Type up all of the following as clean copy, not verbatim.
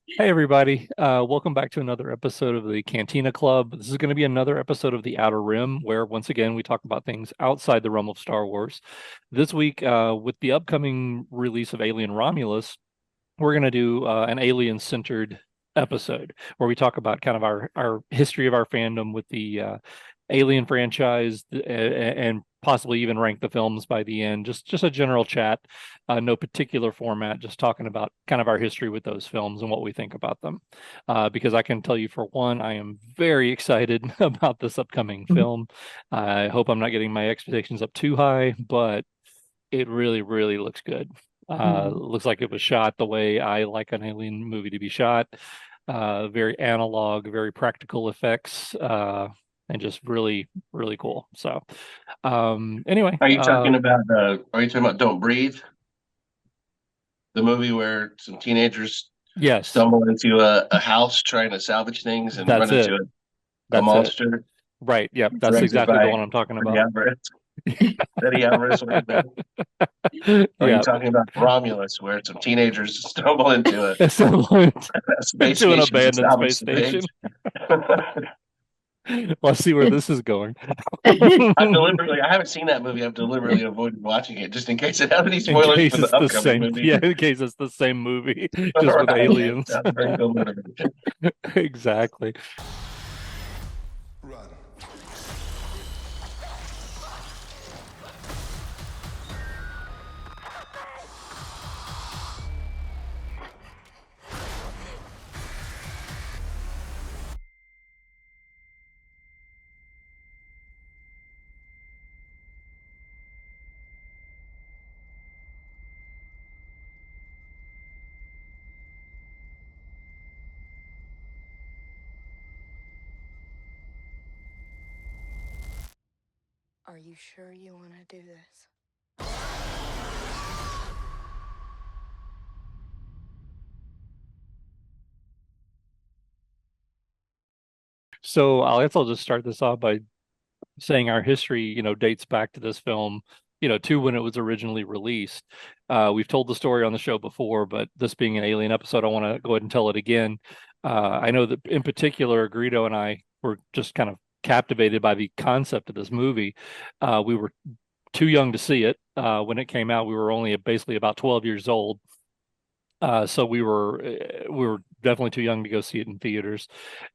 Hey everybody, welcome back to another episode of the Cantina Club. This is going to be another episode of the Outer Rim, where once again we talk about things outside the realm of Star Wars. This week, with the upcoming release of Alien Romulus, we're going to do an alien-centered episode where we talk about kind of our history of our fandom with the Alien franchise and possibly even rank the films by the end. Just a general chat, no particular format, just talking about kind of our history with those films and what we think about them. Because I can tell you for one, I am very excited about this upcoming film. I hope I'm not getting my expectations up too high, but it really, really looks good. Looks like it was shot the way I like an alien movie to be shot. Very analog, very practical effects, and just really, really cool. So, anyway, Are you talking about Don't Breathe, the movie where some teenagers yes, stumble into a house trying to salvage things and that's run it. into a That's it. monster Right. Yep. That's directed exactly the by one I'm talking Eddie about. Alvarez? Eddie Alvarez, or are you Yeah. talking about Romulus, where some teenagers stumble into So a space into an station to abandoned salvage space some things? station. Let's see where this is going. I haven't seen that movie. I've deliberately avoided watching it just in case it has any In spoilers case for the it's the upcoming same, movie. yeah, in case it's the same movie, All just with right, aliens. that's very good motivation. Exactly. Run. Are you sure you want to do this? So I guess I'll just start this off by saying our history, dates back to this film, to when it was originally released. We've told the story on the show before, but this being an Alien episode, I want to go ahead and tell it again. I know that in particular, Greedo and I were just kind of captivated by the concept of this movie. We were too young to see it when it came out. We were only basically about 12 years old. So we were definitely too young to go see it in theaters,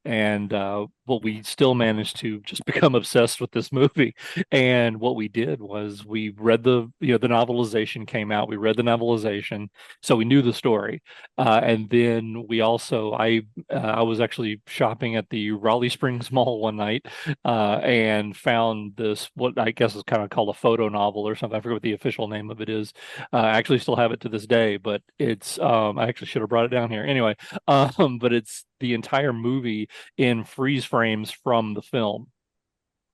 and but we still managed to just become obsessed with this movie. And what we did was we read the novelization came out. We read the novelization, so we knew the story. And then I was actually shopping at the Raleigh Springs Mall one night, and found this what I guess is kind of called a photo novel or something. I forget what the official name of it is. I actually still have it to this day, but it's I actually should have brought it down here anyway. But it's the entire movie in freeze frames from the film.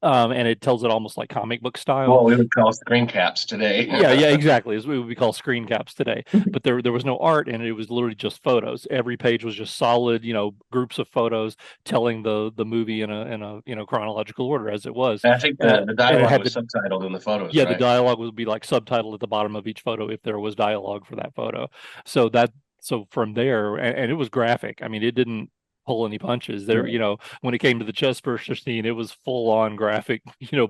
And it tells it almost like comic book style. What we would call screen caps today. Yeah, yeah, exactly. As we would call screen caps today. But there was no art and it was literally just photos. Every page was just solid, groups of photos telling the movie in a chronological order as it was. And I think the And it dialogue had was subtitled in the photos, yeah, the right? dialogue would be like subtitled at the bottom of each photo if there was dialogue for that photo. So that so from there, and it was graphic. I mean, it didn't pull any punches. There, Yeah. when it came to the chest burster scene, it was full on graphic,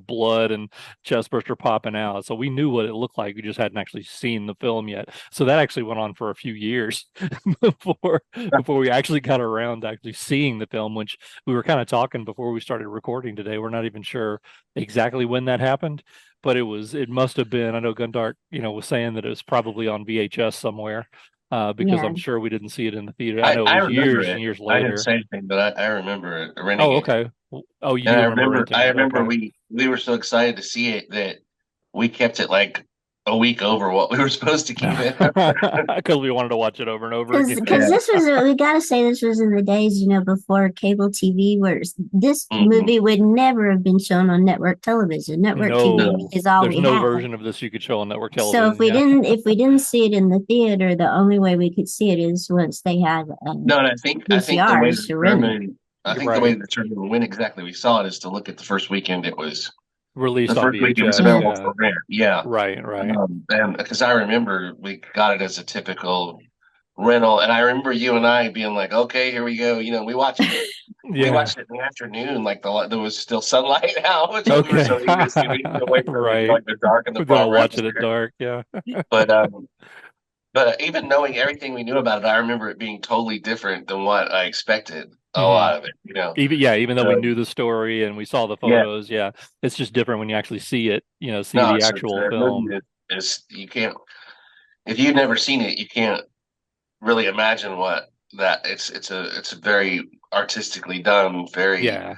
blood and chest burster popping out. So we knew what it looked like. We just hadn't actually seen the film yet. So that actually went on for a few years before before we actually got around to actually seeing the film, which we were kind of talking before we started recording today. We're not even sure exactly when that happened, but it must have been. I know Gundart, was saying that it was probably on VHS somewhere, because Yeah. I'm sure we didn't see it in the theater. I I, know it I was remember years and it. years I didn't later. say anything, but I remember renting Oh, it. okay. Oh, you And do I remember remember renting I it. remember Okay. we were so excited to see it that we kept it like a week over what we were supposed to keep it. Because we wanted to watch it over and over again. Because Yeah. this was, we got to say, this was in the days, before cable TV, where this Hmm. movie would never have been shown on network television. Network TV No, No. is all there's we no had. version of this you could show on network So television. Yeah. if we didn't see it in the theater, the only way we could see it is once they had No, and I think the way to VCRs to rent it. determine I You're think the way right. to determine when exactly we saw it is to look at the first weekend the Released on first week it was VHS. Yeah. available Yeah. for rent. Yeah. Right. Right. And because I remember we got it as a typical rental, and I remember you and I being like, "Okay, here we go." We Yeah. watched it in the afternoon, like there was still sunlight out, because we were Okay. so used to being away from Right. the dark and the We're gonna fog watch it at atmosphere. dark. Yeah. But even knowing everything we knew about it, I remember it being totally different than what I expected. A hmm lot of it. Even though we So knew the story and we saw the yeah, photos, yeah, it's just different when you actually see it, see no, the it's actual the film. movie is you can't, if you've never seen it, you can't really imagine what that it's very artistically done, very Yeah.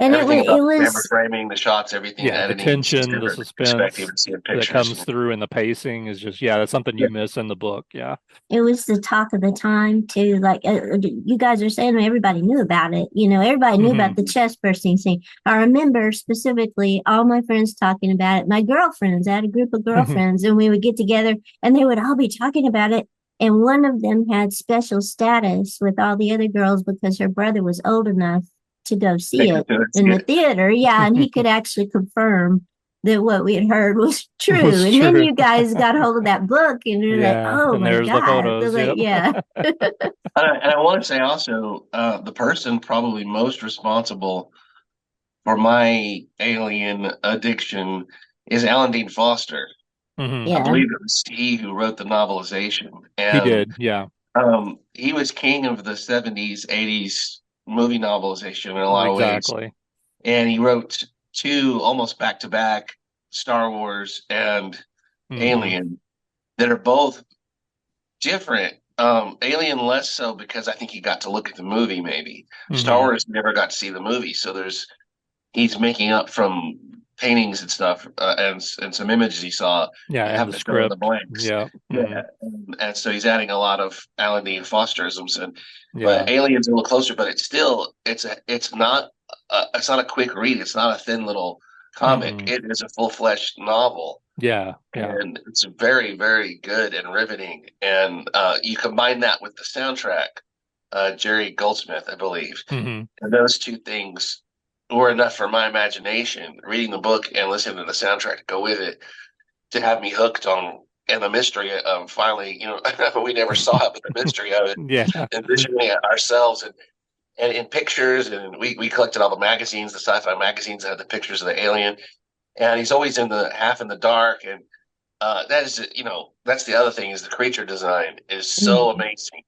And everything it about the camera was framing, the shots, everything, the Yeah, the editing, it's just tension, the different perspective suspense and seeing that pictures. comes through in the pacing is just, yeah, that's something Yeah, you miss in the book. Yeah. it was the talk of the time too. Like you guys are saying, everybody knew about it. Everybody knew hmm about the chest bursting scene. I remember specifically all my friends talking about it. My girlfriends, I had a group of girlfriends, and we would get together, and they would all be talking about it. And one of them had special status with all the other girls because her brother was old enough to go see take it it to it's in the good. theater. Yeah, and he could actually confirm that what we had heard was true. Was And then true. you guys got hold of that book and you're like, Yeah. oh And my there's the God. They're photos. like, Yep. yeah. And I want to say also, the person probably most responsible for my alien addiction is Alan Dean Foster. hmm I Yeah. believe it was he who wrote the novelization, He and did. Yeah. he was king of the '70s, '80s movie novelization in a lot of ways. Exactly. And he wrote two almost back to back, Star Wars and hmm Alien, that are both different. Alien less so because I think he got to look at the movie. Maybe Star hmm Wars never got to see the movie, so he's making up from paintings and stuff, and some images he saw, Yeah. and And having the to fill in the script. blanks. Yeah. Yeah, and so he's adding a lot of Alan Dean Fosterisms, but Yeah. Alien's a little closer, but it's not a quick read. It's not a thin little comic. hmm It is a full fleshed novel, Yeah. Yeah. and it's very, very good and riveting. And you combine that with the soundtrack, Jerry Goldsmith, I believe, hmm and those two things were enough for my imagination. Reading the book and listening to the soundtrack to go with it, to have me hooked on, and the mystery of finally, we never saw it, but the mystery of it, Yeah. envisioning it ourselves, and in pictures, and we collected all the magazines, the sci-fi magazines that had the pictures of the alien, and he's always in the half in the dark, and that is, that's the other thing, is the creature design is so Mhm. amazing,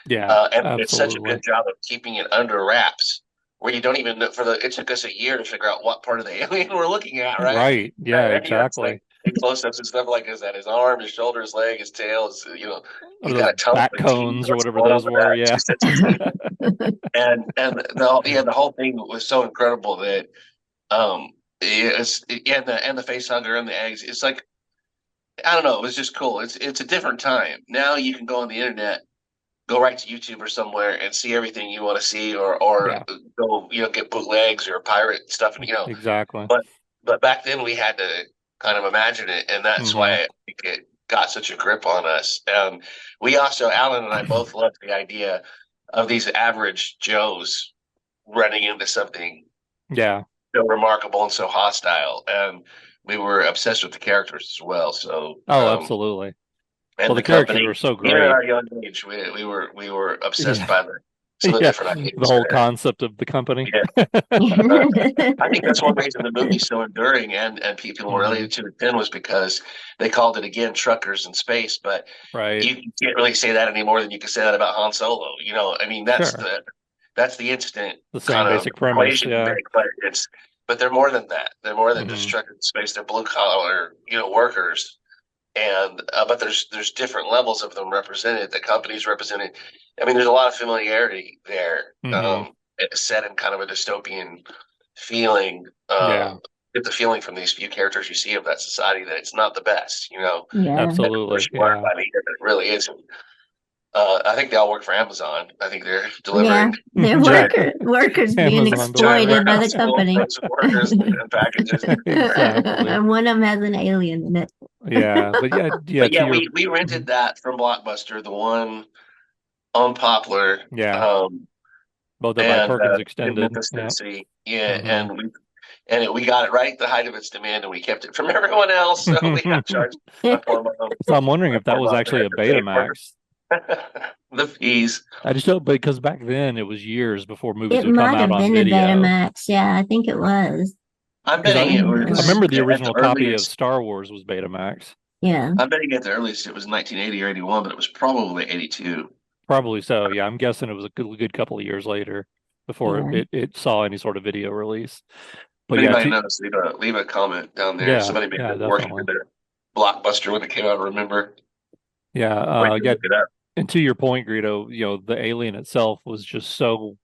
Yeah. and it's such a Absolutely. good job of keeping it under wraps, where you don't even know, it took us a year to figure out what part of the alien we're looking at, right? Right. Yeah. It's like Exactly. close-ups and stuff, like, is that his arm, his shoulder, his leg, his tail, Or he's those got a tunnel back of teeth, cones or what's whatever going on those with were. that, Yeah. two sets of teeth, and the whole thing was so incredible that and the face hugger and the eggs, it's like, I don't know, it was just cool. It's a different time. Now you can go on the internet, go right to YouTube or somewhere and see everything you want to see, or Yeah. go, get bootlegs or pirate stuff, and Exactly. but back then we had to kind of imagine it, and that's why hmm I think it got such a grip on us. We also, Alan and I both loved the idea of these average Joes running into something Yeah. so remarkable and so hostile, and we were obsessed with the characters as well. So, Oh, absolutely. Well, and the the characters company, were so even at great. our young age, we were obsessed Yeah. by some of the Yeah. different The ideas whole there. concept of the company. Yeah. Uh, I think that's one reason the movie's so enduring, and people were hmm related to it then, was because they called it, again, truckers in space. But Right. you can't really say that any more than you can say that about Han Solo. I mean, Sure. that's the instant The same kind of basic premise. equation you Yeah. make. But they're more than that. They're more than just hmm truckers in space. They're blue collar, workers, and but there's different levels of them represented. The company's represented. I mean, there's a lot of familiarity there. hmm It's set in kind of a dystopian feeling. Yeah. Get the feeling from these few characters you see of that society that it's not the best. Yeah. And of course Absolutely. you learn Yeah. by the end that it really isn't. I think they all work for Amazon. I think they're Yeah. delivering They're Yeah. workers being Amazon giant exploited by the warehouse full of company. frozen workers and packages. Exactly. And one of them has an alien in it. Yeah. But yeah. Yeah. But To yeah, your. we Mhm. rented that from Blockbuster, the one on Poplar, Yeah. um, Both are by and Perkins in Extended. Memphis, Yeah. Tennessee. Yeah, hmm we got it right at the height of its demand, and we kept it from everyone else. So we got charged. My poor mom, So I'm wondering my if that poor was mom actually had a to pay for it. Betamax. The fees. I just don't because back then it was years before movies It would come might out have on been a video. Betamax. Yeah, I think it was. I'm Because I betting it I Uh, was remember the at the original copy of earliest. Star Wars was Betamax. yeah, I'm betting at the earliest it was 1980 or 81, but it was probably 82. Probably so. Yeah, I'm guessing it was a good couple of years later before yeah, it saw any sort of video release. But If yeah, anybody knows, leave a comment down there. yeah, Somebody may have yeah, been working in definitely. their Blockbuster when it came out. Remember? Yeah, Or you can yeah. look it up. And to your point, Greedo, the alien itself was just so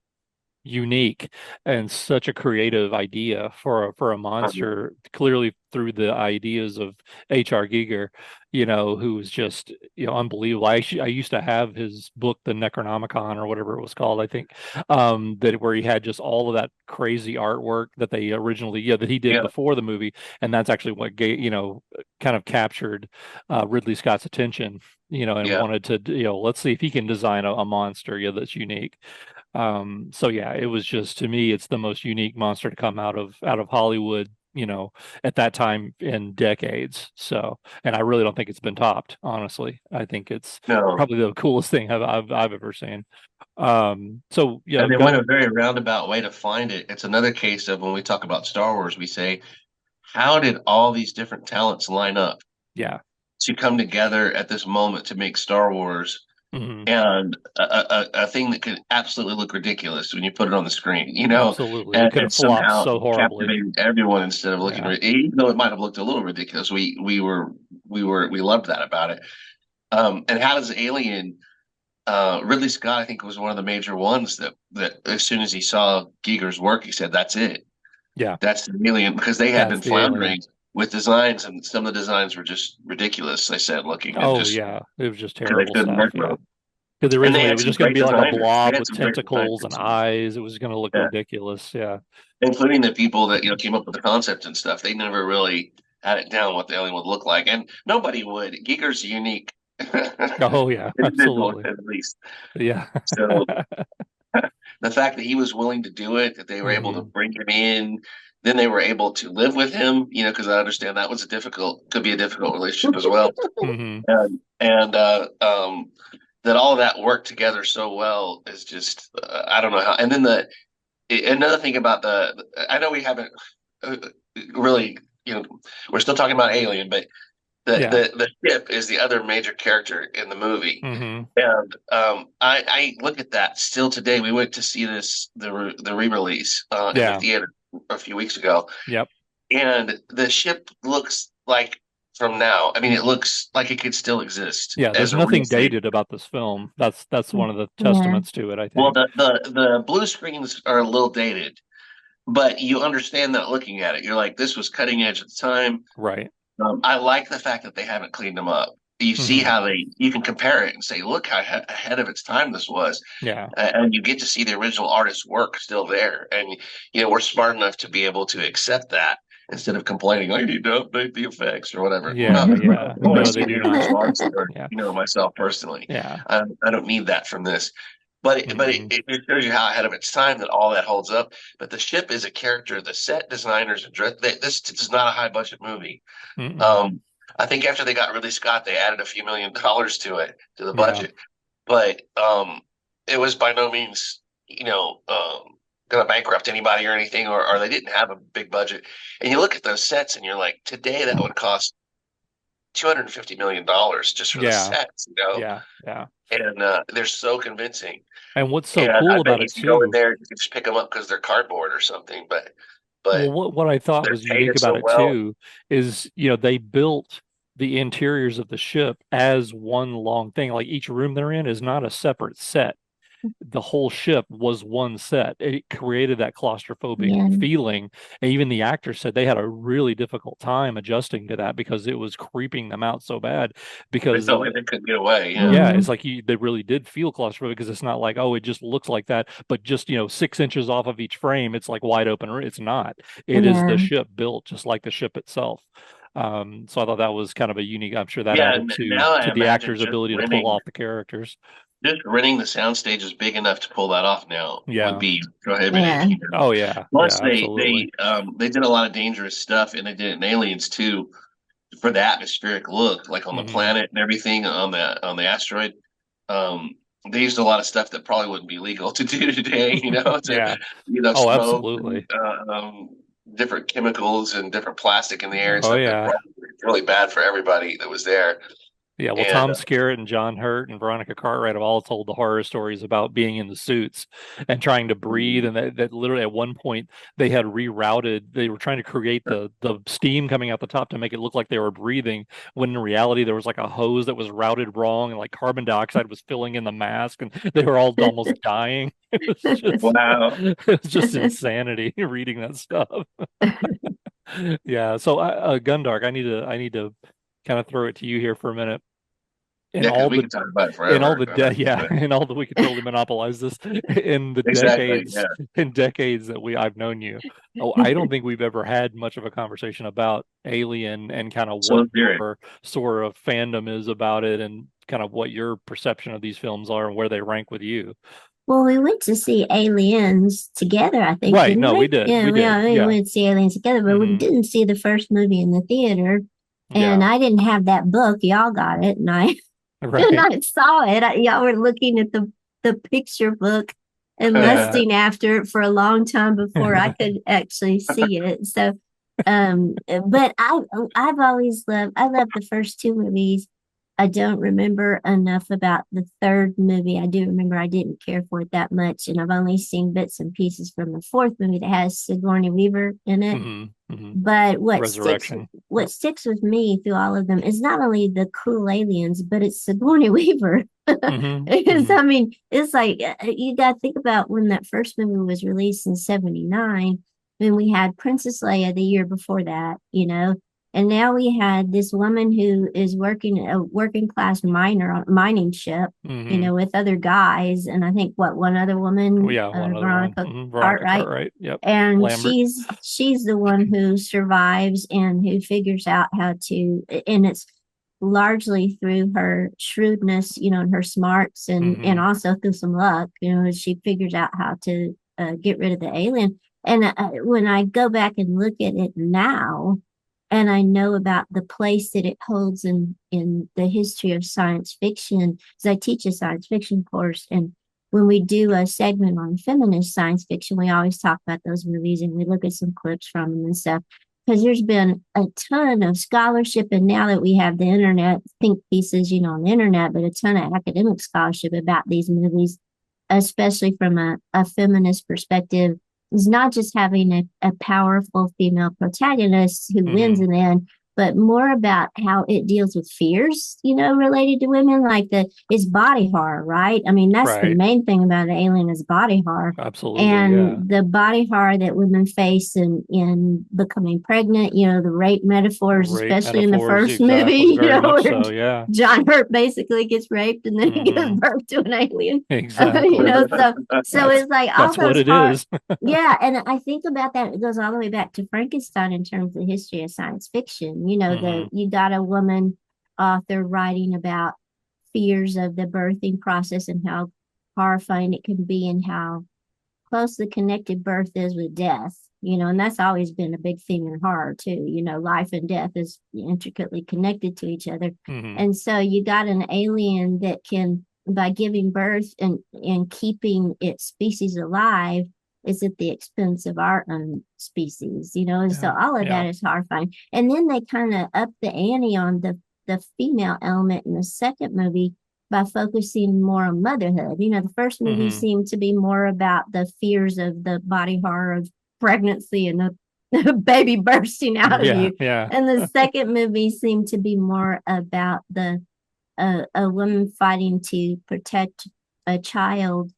unique and such a creative idea for a monster, clearly through the ideas of H.R. Giger, who was just unbelievable. I used to have his book, the Necronomicon or whatever it was called, I think, that where he had just all of that crazy artwork that they originally that he did Yeah, before the movie, and that's actually what kind of captured Ridley Scott's attention. And yeah. wanted to, let's see if he can design a monster, that's unique. So yeah, it was just to me, it's the most unique monster to come out of Hollywood, at that time in decades. So, and I really don't think it's been topped, honestly. I think it's No. probably the coolest thing I've ever seen. So And they go went a very roundabout way to find it. It's another case of when we talk about Star Wars, we say, how did all these different talents line up yeah. to come together at this moment to make Star Wars Hmm. and a thing that could absolutely look ridiculous when you put it on the screen, Absolutely. It and, could have and flopped somehow so horribly. captivated everyone instead of looking, Yeah. even though it might have looked a little ridiculous. We loved that about it. And how does Alien? Ridley Scott, I think, was one of the major ones that as soon as he saw Giger's work, he said, "That's it. Yeah. That's the Alien," because they had That's been the alien. floundering with designs, and some of the designs were just ridiculous. They said, looking and Oh just yeah. It was just because they terrible couldn't stuff. work with Yeah. them. Because And they originally it had was some just going to great be like a designers. They blob had with some great tentacles and designers. eyes. It was going to look Yeah, ridiculous. Yeah. including the people that came up with the concept and stuff. They never really had it down what the alien would look like, and nobody would. Giger's a unique Oh yeah, individual, absolutely. at least. Yeah. So the fact that he was willing to do it, that they were able to Hmm. bring him in, then they were able to live with him, because I understand that was could be a difficult relationship as well. Hmm. And that all of that worked together so well is just, I don't know how. And then another thing about I know we haven't uh, really, we're still talking about Alien, but Yeah. the ship is the other major character in the movie. Hmm. And I look at that still today. We went to see the re-release in the Yeah. theater a few weeks ago, Yep. and the ship looks like from now. I mean, it looks like it could still exist Yeah. as There's a real nothing thing. dated about this film. That's one of the yeah, testaments to it, I Well, think. the blue screens are a little dated, but you understand that looking at it, you're like, this was cutting edge at the time. Right. I like the fact that they haven't cleaned them up. You see Hmm. how you can compare it and say, look how ahead of its time this was. Yeah. And you get to see the original artist's work still there. And, we're smart enough to be able to accept that instead of complaining, I need to update the effects or whatever. We're Yeah. not, Yeah. I want to No, see they do the not. original artist work, Yeah. myself personally. Yeah. I don't need that from this. But Hmm. it shows you how ahead of its time that all that holds up. But the ship is a character. The set designers and this is not a high budget movie. Hmm. Um, I think after they got Ridley Scott, they added a few $1 million to the Yeah. budget, but it was by no means, going to bankrupt anybody or anything, or they didn't have a big budget. And you look at those sets, and you're like, today that would cost $250 million just for the Yeah. sets. Yeah. Yeah. And they're so convincing. And what's so And I cool bet about it if you go in too. there, you can just pick them up because they're cardboard or something. But Well, what I thought they're was unique painted about so it well. too is, they built the interiors of the ship as one long thing. Like each room they're in is not a separate set. The whole ship was one set. It created that claustrophobic yeah, feeling. And even the actors said they had a really difficult time adjusting to that because it was creeping them out so bad. They Because felt like they couldn't get away. Yeah. yeah, hmm it's like they really did feel claustrophobic because it's not like, oh, it just looks like that, but just 6 inches off of each frame, it's like wide open. It's not. It is the yeah, ship built just like the ship itself. So I thought that was kind of a unique. I'm sure that Yeah, added and to now I to the imagine actor's ability to pull off the characters. just renting the sound stages big enough to pull that off now would Yeah. be prohibitive. yeah, Oh yeah. Yeah. Plus, Absolutely. they did a lot of dangerous stuff, and they did it in Aliens too for the atmospheric look, like on the Hmm. planet and everything on the asteroid. they used a lot of stuff that probably wouldn't be legal to do today, to Yeah. Oh, smoke and absolutely. different chemicals and different plastic in the air and Oh stuff that yeah. probably was really bad for everybody that was there. Yeah, well, And Tom Skerritt and John Hurt and Veronica Cartwright have all told the horror stories about being in the suits and trying to breathe, and that literally at one point they had rerouted. They were trying to create the steam coming out the top to make it look like they were breathing, when in reality there was like a hose that was routed wrong, and like carbon dioxide was filling in the mask, and they were all almost dying. wow, It was just insanity reading that stuff. Yeah, so Gundark, I need to kind of throw it to you here for a minute. In yeah, because all we the can talk about it in all forever. the yeah, in all the we could totally monopolize this in the Exactly. decades Yeah. that I've known you. Oh, I don't think we've ever had much of a conversation about Alien and kind of what So serious. your sort of fandom is about it, and kind of what your perception of these films are and where they rank with you. Well, we went to see Aliens together, I think, Right. didn't No, we we? did. Yeah, We did. we Yeah. went to see Aliens together, but we Hmm. didn't see the first movie in the theater. And Yeah. I didn't have that book. Y'all got it, and I and Right. I saw it. Y'all were looking at the picture book and Yeah. lusting after it for a long time before I could actually see it. So, but I've always loved. I love the first two movies. I don't remember enough about the third movie. I do remember I didn't care for it that much, and I've only seen bits and pieces from the fourth movie that has Sigourney Weaver in it. Hmm. Hmm. But Resurrection. what sticks with me through all of them is not only the cool aliens, but it's Sigourney Weaver. Hmm. It's, Hmm. I mean, it's like you got to think about when that first movie was released in '79. When we had Princess Leia the year before that, and now we had this woman who is working a working class miner on a mining ship, Hmm. with other guys, and I think what one other Well, woman, yeah, one other one. Veronica Veronica Cartwright, Cartwright. Yep. and Lambert. she's the one who survives and who figures out how to, and it's largely through her shrewdness, and her smarts, and Hmm. also through some luck, she figures out how to get rid of the alien. And when I go back and look at it now, and I know about the place that it holds in the history of science fiction, because I teach a science fiction course, and when we do a segment on feminist science fiction, we always talk about those movies and we look at some clips from them and stuff. Because there's been a ton of scholarship, and now that we have the internet, think pieces, on the internet, but a ton of academic scholarship about these movies, especially from a feminist perspective, is not just having a powerful female protagonist who wins Hmm. in the end, but more about how it deals with fears, related to women, like it's body horror, right? I mean, that's the Right. main thing about an Alien is body horror. Absolutely. Yeah. And the body horror that women face in becoming pregnant, the rape metaphors, Rape especially in the metaphors. first Exactly. movie, Very much where so. Yeah. John Hurt basically gets raped and then he gives Hmm. birth to an alien. Exactly. So That's it's like all that's what those it hard, is. yeah. And I think about that. It goes all the way back to Frankenstein in terms of the history of science fiction. Hmm. You got a woman author writing about fears of the birthing process and how horrifying it can be and how closely connected birth is with death, and that's always been a big theme in horror too. Life and death is intricately connected to each other. Hmm. And so you got an alien that can, by giving birth and keeping its species alive, is at the expense of our own species, and so Yeah. all of that Yeah. is horrifying. And then they kind of up the ante on the female element in the second movie by focusing more on motherhood. The first movie Hmm. seemed to be more about the fears of the body horror of pregnancy and the baby bursting out of Yeah. you. Yeah. And the second movie seemed to be more about the a woman fighting to protect a child,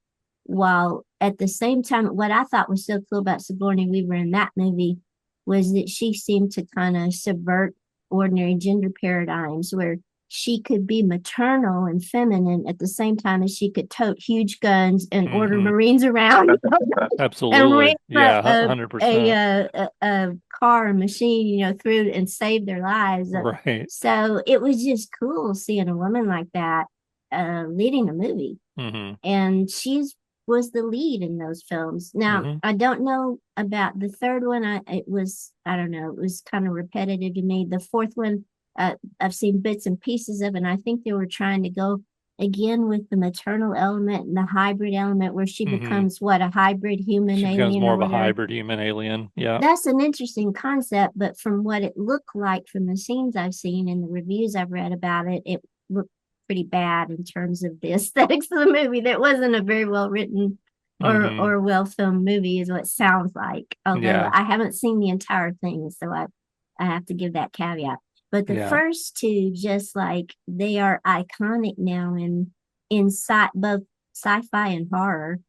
while at the same time, what I thought was so cool about Sigourney Weaver in that movie was that she seemed to kind of subvert ordinary gender paradigms, where she could be maternal and feminine at the same time as she could tote huge guns and order Hmm. Marines around and ram Absolutely. Yeah. 100%. a car or machine, through and save their lives. Right. So it was just cool seeing a woman like that leading a movie, Hmm. and she's was the lead in those films. Now, Hmm. I don't know about the third one. I don't know, it was kind of repetitive to me. The fourth one, I've seen bits and pieces of, and I think they were trying to go again with the maternal element and the hybrid element where she Hmm. becomes what, a hybrid human She becomes alien more or of a whatever. hybrid human alien. Yeah. That's an interesting concept, but from what it looked like from the scenes I've seen and the reviews I've read about it, it looked pretty bad in terms of the aesthetics of the movie. That wasn't a very well written Hmm. or well filmed movie, is what it sounds like. Although Yeah. I haven't seen the entire thing, so I have to give that caveat. But the Yeah. first two, just like they are iconic now in both sci-fi and horror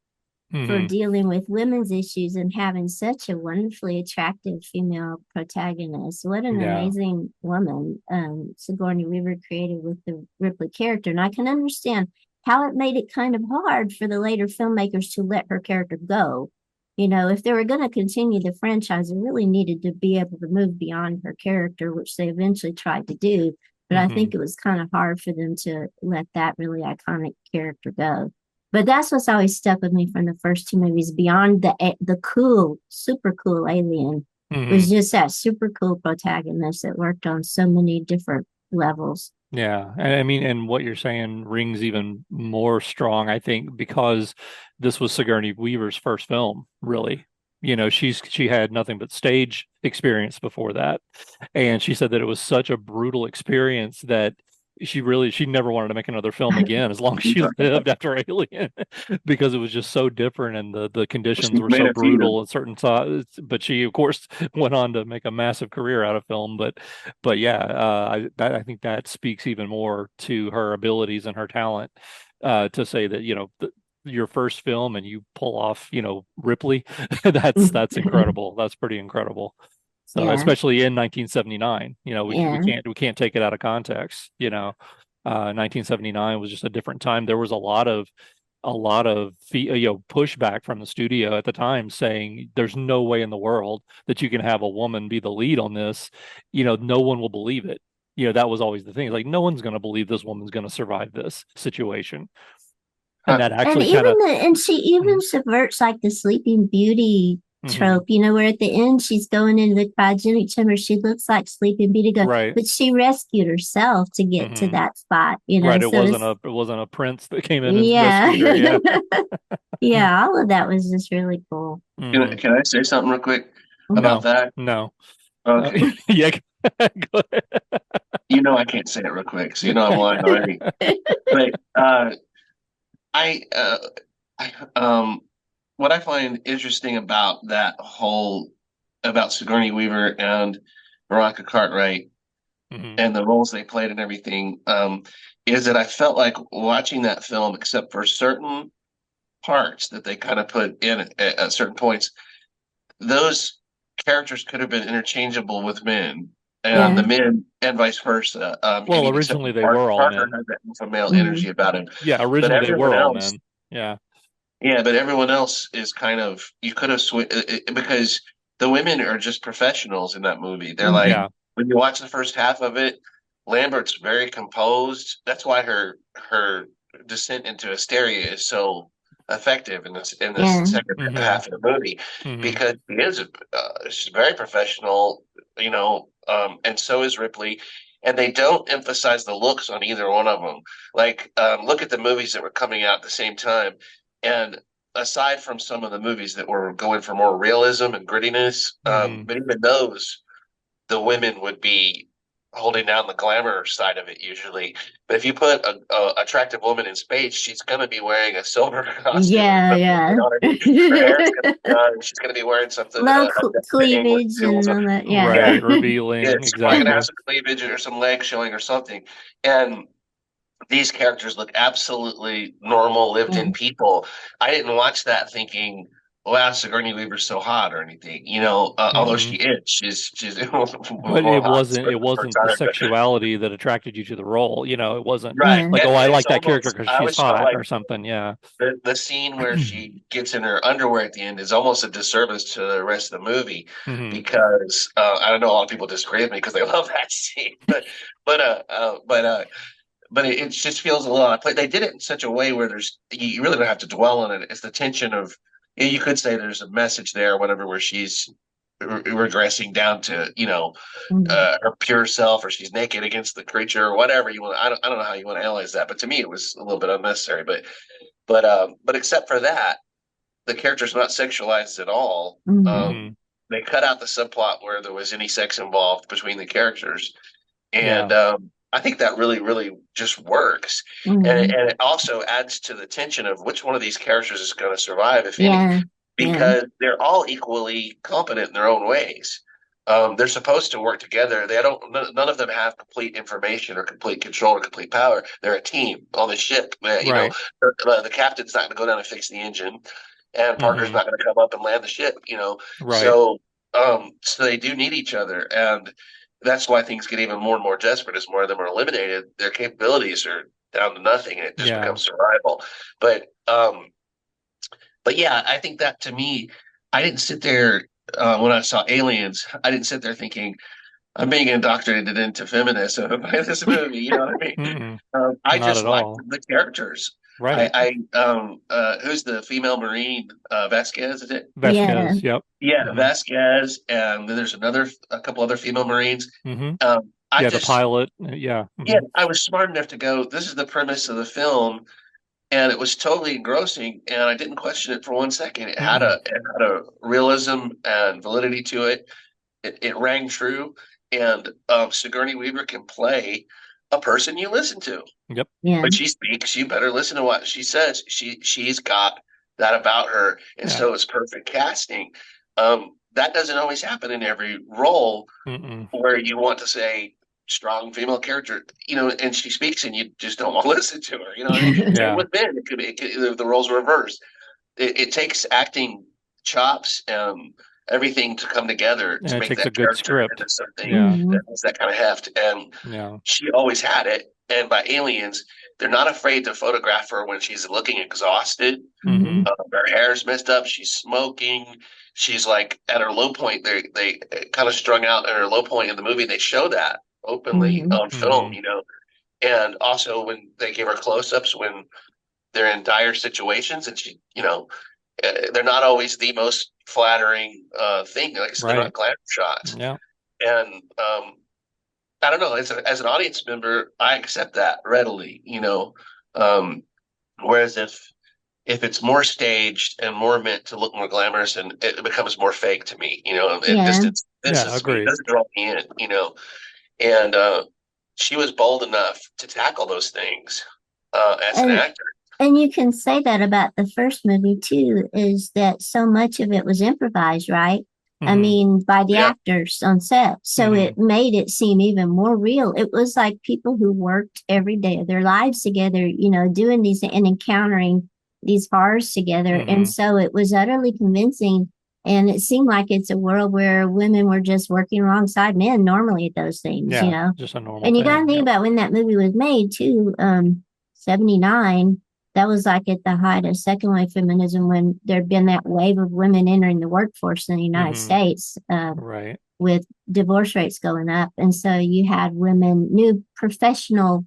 for Hmm. dealing with women's issues and having such a wonderfully attractive female protagonist. What an Yeah. amazing woman Sigourney Weaver created with the Ripley character. And I can understand how it made it kind of hard for the later filmmakers to let her character go. You know, if they were going to continue the franchise, they really needed to be able to move beyond her character, which they eventually tried to do. But I think Hmm. it was kind of hard for them to let that really iconic character go. But that's what's always stuck with me from the first two movies. Beyond the cool, super cool alien, Hmm. was just that super cool protagonist that worked on so many different levels. Yeah. And I mean, and what you're saying rings even more strong, I think, because this was Sigourney Weaver's first film, really. She had nothing but stage experience before that. And she said that it was such a brutal experience that she never wanted to make another film again as long as she lived after Alien because it was just so different and the conditions She's were made so a few. brutal at certain times. But she, of course, went on to make a massive career out of film. But yeah, I think that speaks even more to her abilities and her talent to say that your first film and you pull off Ripley, that's incredible. That's pretty incredible. So Yeah, especially in 1979, we yeah, can't take it out of context. 1979 was just a different time. There was a lot of pushback from the studio at the time saying there's no way in the world that you can have a woman be the lead on this. No one will believe it. That was always the thing. Like no one's going to believe this woman's going to survive this situation. And Huh. that and actually kind even of and she even subverts like the Sleeping Beauty hmm. trope. You know, where at the end she's going into the cryogenic chamber, she looks like Sleeping Beauty, Right. but she rescued herself to get to Hmm. that spot. You know, Right. It so wasn't it's a it wasn't a prince that came in and yeah, rescued her. Yeah. yeah. All of that was just really cool. Hmm. Can I say something real quick about No. that? No. Okay. Yeah. Go ahead. You know I can't say it real quick, so you know I'm lying already. But I, uh, I what I find interesting about that whole about Sigourney Weaver and Veronica Cartwright Hmm. and the roles they played and everything, is that I felt like watching that film, except for certain parts that they kind of put in at certain points, those characters could have been interchangeable with men, and the Yeah. men and vice versa. I Well, mean, except originally for they were all Parker men. has that alpha male Hmm. energy about him, Yeah, but originally they everyone were all else, men. Yeah. yeah, but everyone else is kind of you could have because the women are just professionals in that movie. They're like Hmm. Yeah. when you watch the first half of it, Lambert's very composed. That's why her descent into hysteria is so effective in this Yeah. second Hmm. half of the movie Hmm. because she's very professional, and so is Ripley. And they don't emphasize the looks on either one of them. Like, look at the movies that were coming out at the same time. And aside from some of the movies that were going for more realism and grittiness, Hmm. but even those, the women would be holding down the glamour side of it usually. But if you put a attractive woman in space, she's going to be wearing a silver costume or Yeah, something. You yeah. know what I mean? Her hair's going to be done. She's going to be wearing something, Low a thing with cleavage jewels and on. all that. Yeah. Yeah, Right. yeah. Revealing. She's probably going to have Exactly. some cleavage or some legs showing or something. And these characters look absolutely normal, Yeah. lived-in people. I didn't watch that thinking, "Wow, Sigourney Weaver's so hot" or anything. Although Hmm. she is, she's But more hot it for wasn't the time. But sexuality that attracted you to the role. It wasn't right, Yeah. like, oh, I and like it's that character almost because I she's always felt hot like or something. Yeah. the scene where she gets in her underwear at the end is almost a disservice to the rest of the movie Hmm. because I don't know, a lot of people disagree with me because they love that scene, but uh, uh but uh but it just feels a little out of place. They did it in such a way where you really don't have to dwell on it. It's the tension of, you could say there's a message there, or whatever, where she's regressing down to Mhm. her pure self, or she's naked against the creature, or whatever you want. I don't know how you want to analyze that, but to me, it was a little bit unnecessary. But except for that, the character's not sexualized at all. Mhm. Hmm. They cut out the subplot where there was any sex involved between the characters, Yeah. and I think that really, really just works, Mhm. and it also adds to the tension of which one of these characters is going to survive, if any, Yeah. Yeah. because they're all equally competent in their own ways. They're supposed to work together. They don't. None of them have complete information or complete control or complete power. They're a team on the ship. Right. The captain's not going to go down and fix the engine, and Parker's Hmm. not going to come up and land the ship. Right. So they do need each other, and that's why things get even more and more desperate as more of them are eliminated. Their capabilities are down to nothing, and it just Yeah. becomes survival. But yeah, I think that, to me, I didn't sit there when I saw Aliens. I didn't sit there thinking I'm being indoctrinated into feminism by this movie. You know what I mean? Mm-mm. I Not just at liked all. the characters. Right. Who's the female Marine? Vasquez, is it? Yeah. Vasquez. Yep. Yeah, Hmm. Vasquez, and then there's a couple other female Marines. Hmm. I Yeah. The just, pilot. Yeah. yeah, Hmm. I was smart enough to go, this is the premise of the film, and it was totally engrossing, and I didn't question it for 1 second. Mm-mm. It had a realism and validity to it. It rang true, and Sigourney Weaver can play a person you listen to. Yep. Yeah. When she speaks, you better listen to what she says. She's got that about her, and Yeah. so it's perfect casting. That doesn't always happen in every role Mm-mm. where you want to say strong female character, and she speaks, and you just don't want to listen to her. You know what I mean? Same Yeah. with men. The roles are reversed. It takes acting chops, everything to come together And to it make takes a that good character script. into something Yeah. Mhm. that has that kind of heft. And Yeah. she always had it. And by Aliens, they're not afraid to photograph her when she's looking exhausted. Hmm. Mhm. Her hair's messed up. She's smoking. She's like at her low point. They kind of strung out at her low point in the movie. They show that openly Mhm. on film, Hmm. And also when they give her close-ups when they're in dire situations, and they're not always the most flattering thing. Like I said, they're not Right. glamour shots. Yeah. And I don't know. As an audience member, I accept that readily. Um, whereas if it's more staged and more meant to look more glamorous, and it becomes more fake to me, it Yeah. Yeah. distances me, it Agreed. doesn't draw me in. And she was bold enough to tackle those things as an And actor. and you can say that about the first movie too, is that so much of it was improvised, right? I Hmm. mean, by the Yeah, actors on set. So Hmm. it made it seem even more real. It was like people who worked every day of their lives together, doing these and encountering these horrors together. And Hmm. so it was utterly convincing. And it seemed like it's a world where women were just working alongside men normally at those things, Yeah. Just a normal And you got to thing. think Yep. about when that movie was made too. 79, that was like at the height of second wave feminism when there'd been that wave of women entering the workforce in the United Hmm. States, Right. with divorce rates going up. And so you had women, new professional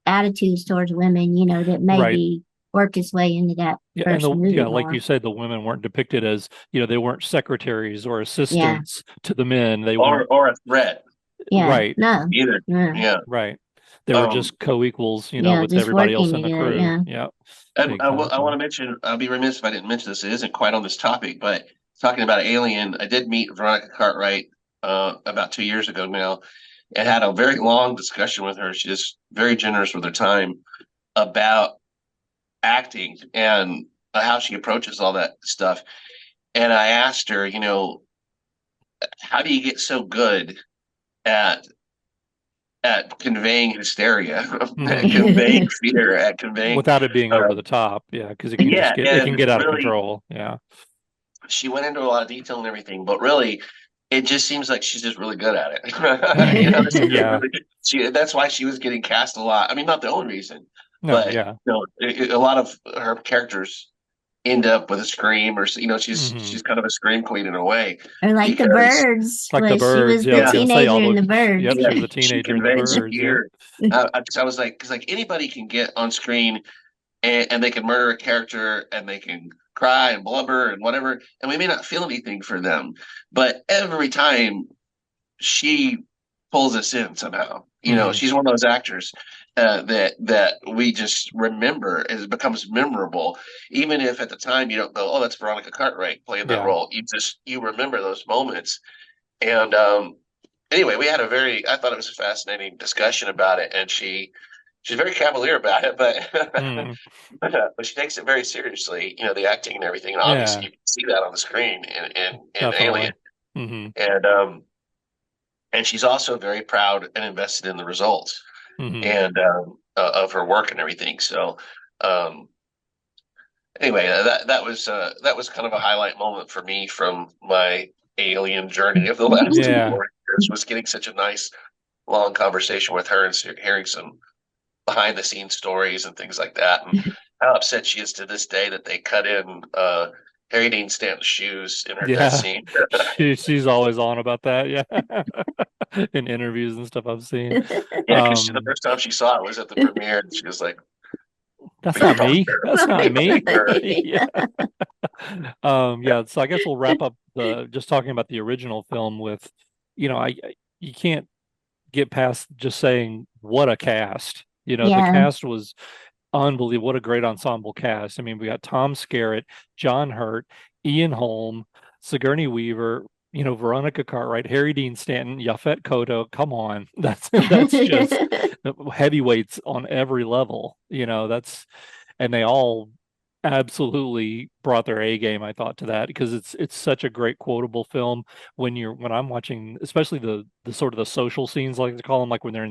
attitudes towards women, that Right. maybe worked its way into that Yeah, and first movie like more. you said, the women weren't depicted as, they weren't secretaries or Yeah. assistants to the men. They or weren't or a threat Yeah. right, No. either. No. Yeah. right. They were Um, just co-equals, Yeah. with Just everybody else working in the together. crew. Yeah. Yeah, and I want exactly. to mention, I'll be remiss if I didn't mention this. It isn't quite on this topic, but talking about Alien, I did meet Veronica Cartwright about 2 years ago now, and had a very long discussion with her. She's very generous with her time about acting and how she approaches all that stuff. And I asked her, how do you get so good at conveying hysteria, at Hmm. conveying fear, at conveying Without it being over uh, the top. Yeah, because yeah, it can and get out of really, control. Yeah. she went into a lot of detail and everything, but really, it just seems like she's just really good at it. Yeah. That's why she was getting cast a lot. I mean, not the only reason, No, but yeah. a lot of her characters end up with a scream, or Hmm. she's kind of a scream queen in a way, Or like the because birds, Like the was she birds. was Yeah, I the was yeah, gonna say teenager in the birds. yep, yeah, she was a she teenager in the conveys birds. Yep. fear. So I was like, because like anybody can get on screen, and they can murder a character, and they can cry and blubber and whatever, and we may not feel anything for them, but every time she pulls us in somehow. She's one of those actors that we just remember. It becomes memorable, even if at the time you don't go, "Oh, that's Veronica Cartwright playing that Yeah. role." You remember those moments. And anyway, I thought it was a fascinating discussion about it, and she's very cavalier about it, but she takes it very seriously. The acting and everything, and obviously Yeah. you can see that on the screen in Definitely. Alien. And she's also very proud and invested in the results and of her work and everything. So anyway, that was kind of a highlight moment for me from my Alien journey of the last Yeah. 4 years, was getting such a nice long conversation with her and hearing some behind the scenes stories and things like that, and how upset she is to this day that they cut in Harry Dean Stanton's shoes in her death Yeah. scene. She's always on about that. Yeah. In interviews and stuff I've seen. Yeah, because the first time she saw it was at the premiere, and she was like, That's not me. That's not me. Yeah. Yeah. So I guess we'll wrap up just talking about the original film with, you can't get past just saying what a cast. The Yeah. cast was unbelievable. What a great ensemble cast. I mean, we got Tom Skerritt, John Hurt, Ian Holm, Sigourney Weaver, Veronica Cartwright, Harry Dean Stanton, Yaphet Kotto. Come on. That's just heavyweights on every level. And they all absolutely brought their A game, I thought, to that, because it's such a great quotable film when I'm watching, especially the sort of the social scenes, like they call them, like when they're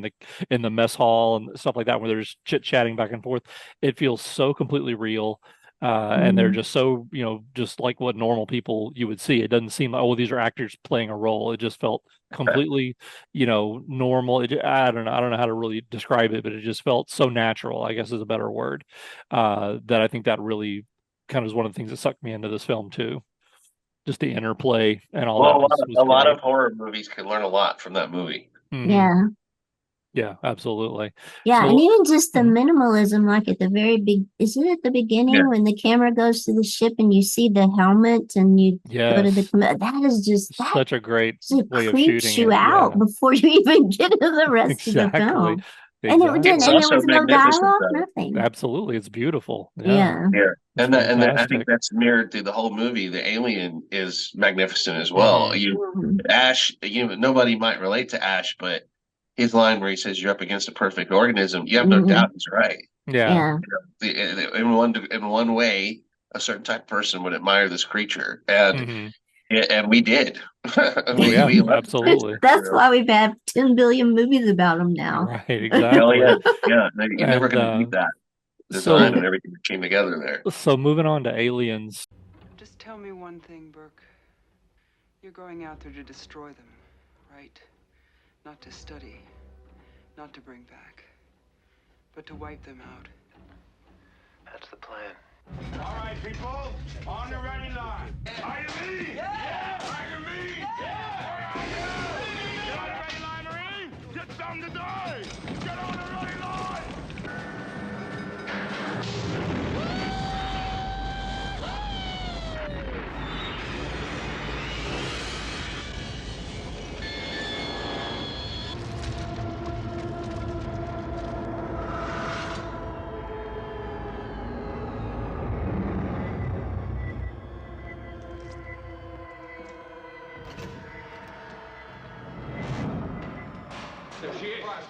in the mess hall and stuff like that, where they're just chit-chatting back and forth. It feels so completely real. And they're just so, just like what normal people you would see. It doesn't seem like, oh, these are actors playing a role. It just felt completely, normal. I don't know how to really describe it, but it just felt so natural, I guess is a better word. That I think that really kind of is one of the things that sucked me into this film too. Just the interplay and all that well, was a lot great. of horror movies can learn a lot from that movie. Yeah. Yeah, absolutely. Yeah, So, and even just the minimalism, like at the very big, is it at the beginning when the camera goes to the ship and you see the helmet and you go to yes, that is just that such a great just way of creeps shooting you it. out Yeah, before you even get to the rest of the exactly. film. And it didn't, It's Exactly. and there also was no magnificent, dialogue, though. nothing. Absolutely. It's beautiful. Yeah. Yeah. Yeah, It's and I think fantastic. that's mirrored through the whole movie. The alien is magnificent as well. Mhm. Ash, nobody might relate to Ash, but his line where he says, "You're up against a perfect organism," you have no Mhm. doubt he's right. Yeah. Yeah. In one way, a certain type of person would admire this creature, and hmm we did. Oh yeah, We loved the absolutely. creature. That's why we've had 10 billion movies about them now. Right, Oh exactly. yeah, yeah. No, you're never And going to beat that design so and everything that came together there. moving on to Aliens. Just tell me one thing, Burke. You're going out there to destroy them, right? Not to study, not to bring back, but to wipe them out. That's the plan. All right, people, on the ready line. Are you me? Yeah! Are you me? Yeah! Are you? Get on the ready line, Marine! Get some to die! Get on the ready line!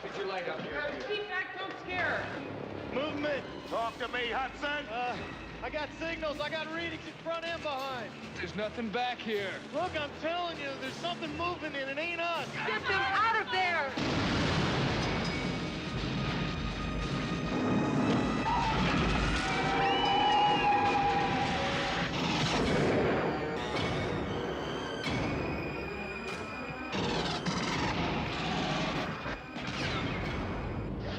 Get your light up here. Keep back, don't scare her. Movement! Talk to me, Hudson! I got signals. I got readings in front and behind. There's nothing back here. Look, I'm telling you, there's something moving and it ain't us. Get them out of there!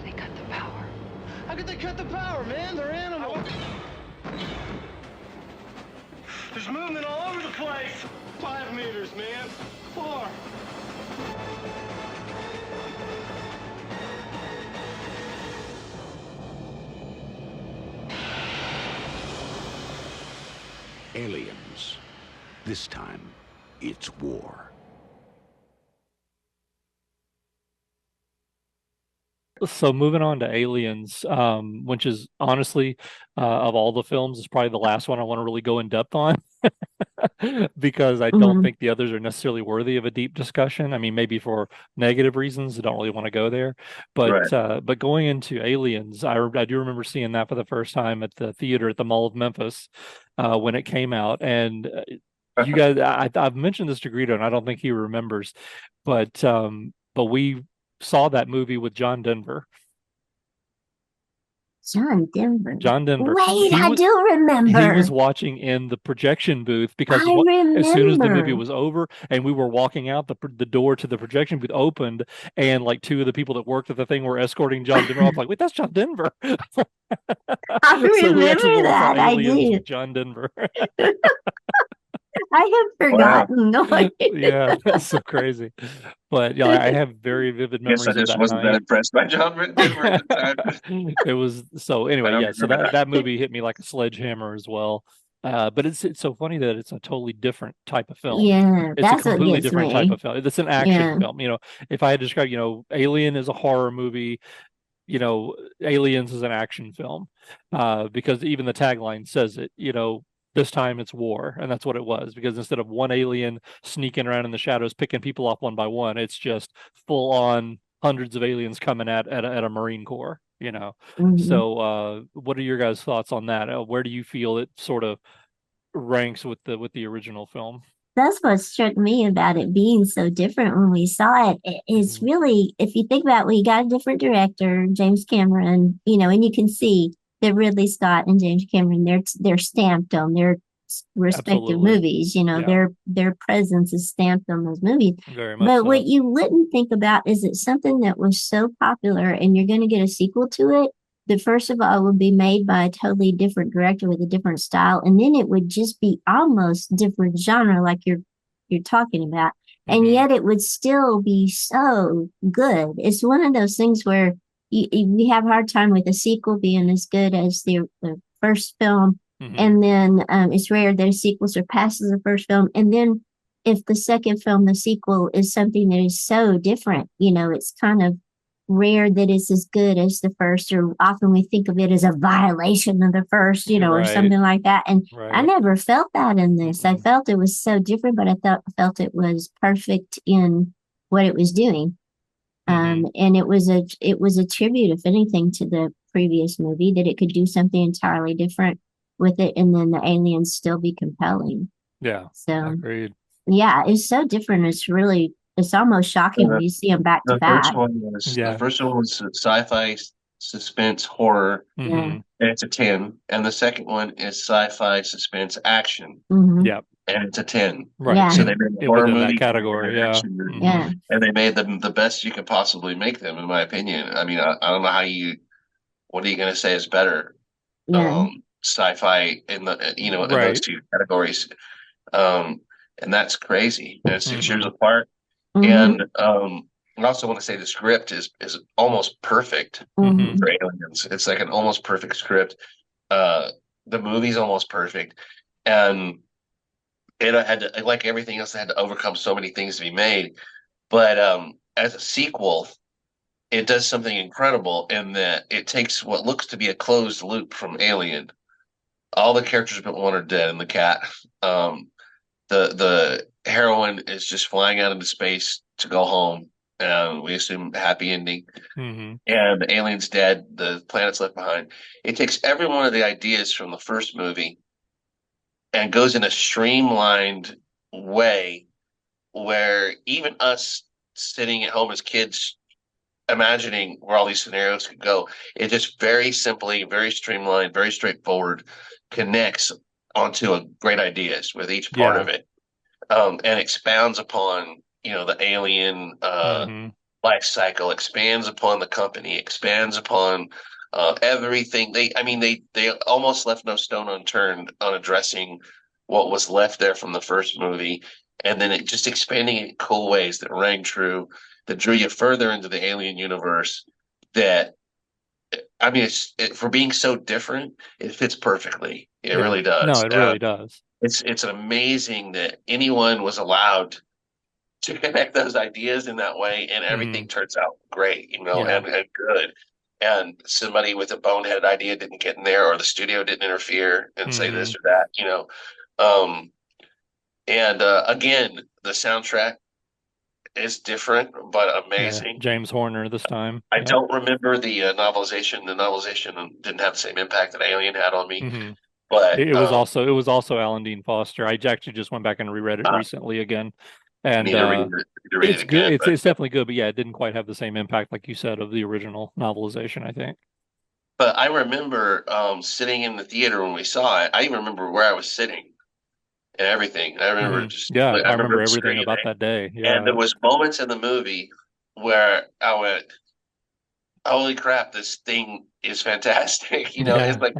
They cut the power. How could they cut the power, man? They're animals. There's movement all over the place. 5 meters, man. 4. aliens. This time, it's war. So moving on to Aliens, which is honestly, of all the films, is probably the last one I want to really go in depth on because I don't Mhm. think the others are necessarily worthy of a deep discussion. I mean, maybe for negative reasons, I don't really want to go there. Right. But going into Aliens, I do remember seeing that for the first time at the theater at the Mall of Memphis when it came out, and you guys, I've mentioned this to Greedo, and I don't think he remembers, but we saw that movie with John Denver. John Denver. John Denver. Wait, He I was do he was remember. watching in the projection booth because I as soon as the movie remember. was over and we were walking out, the door to the projection booth opened, and like two of the people that worked at the thing were escorting John Denver. I was like, wait, that's John Denver. I So we actually remember went and saw that. I Aliens with did. John Denver. I had Wow. forgotten. No, I Yeah, that's so crazy. But yeah, I have very vivid Guess I memories of just that wasn't that night. impressed by John Denver at the time. It was so I anyway, don't yeah. So remember that that. movie hit me like a sledgehammer as well. But it's so funny that it's a totally different type of film. yeah, It's a that's what completely gets different type me. of film. It's an action Yeah. film. If I had to describe, Alien is a horror movie, Aliens is an action film, because even the tagline says it. This time it's war, and that's what it was. Because instead of one alien sneaking around in the shadows, picking people off one by one, it's just full on hundreds of aliens coming at a Marine Corps. Mhm. So, what are your guys' thoughts on that? Where do you feel it sort of ranks with the original film? That's what struck me about it being so different when we saw it. It's Hmm. really, if you think about it, we got a different director, James Cameron, and you can see that Ridley Scott and James Cameron, they're stamped on their respective Absolutely. movies. Yeah, Their presence is stamped on those movies. very much But what so. you wouldn't think about is it's something that was so popular and you're going to get a sequel to it that first of all would be made by a totally different director with a different style, and then it would just be almost different genre, like you're talking about, and Hmm. yet it would still be so good. It's one of those things where we have a hard time with a sequel being as good as the first film, Hmm. and then it's rare that a sequel surpasses the first film, and then if the second film, the sequel, is something that is so different, it's kind of rare that it's as good as the first, or often we think of it as a violation of the first, or Right, something like that. And I right. never felt that in this. I Mm-mm. felt it was so different, but I felt it was perfect in what it was doing. Hmm. And it was a tribute, if anything, to the previous movie, that it could do something entirely different with it, and then the aliens still be compelling. Yeah, So agreed. yeah, it's so different. It's almost shocking when The, you see them back to the first back. one was the Yeah. first one was sci-fi suspense horror, Yeah. Hmm. and it's a 10. And the second one is sci-fi suspense action, Hmm. Yeah. and it's a 10. Right. Yeah. So they made a horror Within that movie and category, an yeah. action movie, Hmm. Yeah. and they made them the best you could possibly make them, in my opinion. I mean, I don't know what are you going to say is better? Yeah. Sci-fi in in those Right. two categories, um, and that's crazy. And it's 6 years Hmm. apart, Hmm. and I also want to say the script is almost perfect Hmm. Hmm. for Aliens. It's like an almost perfect script. Uh, the movie's almost perfect, and it had to, like everything else, it had to overcome so many things to be made. But as a sequel, it does something incredible in that it takes what looks to be a closed loop from Alien. All the characters but one are dead, and the cat. Um, the heroine is just flying out into space to go home, and we assume happy ending. Hmm. And the alien's dead. The planet's left behind. It takes every one of the ideas from the first movie and goes in a streamlined way where even us sitting at home as kids imagining where all these scenarios could go, it just very simply, very streamlined, very straightforward connects onto a great ideas with each part Yeah. of it, and expounds upon the alien Hmm. life cycle, expands upon the company, expands upon everything. They almost left no stone unturned on addressing what was left there from the first movie, and then it just expanding in cool ways that rang true, that drew you further into the alien universe. That for being so different, it fits perfectly. It Yeah. really No, does. it really does. It's amazing that anyone was allowed to connect those ideas in that way, and everything turns out great, Yeah. and good. And somebody with a boneheaded idea didn't get in there, or the studio didn't interfere and say this or that. Um, and again, the soundtrack is different but Yeah. amazing. James Horner this time. I Yep. don't remember the novelization. The novelization didn't have the same impact that Alien had on me, hmm but it was also Alan Dean Foster. I actually just went back and reread it uh, recently again, I and need to read it it's good. again. It's But it's definitely good, but yeah, it didn't quite have the same impact, like you said, of the original novelization, I think. I remember sitting in the theater when we saw it. I even remember where I was sitting and everything. Yeah, I I remember remember the everything screen, about that day. and there Yeah. was moments in the movie where I went, "Holy crap, this thing is fantastic!" It's Yeah. like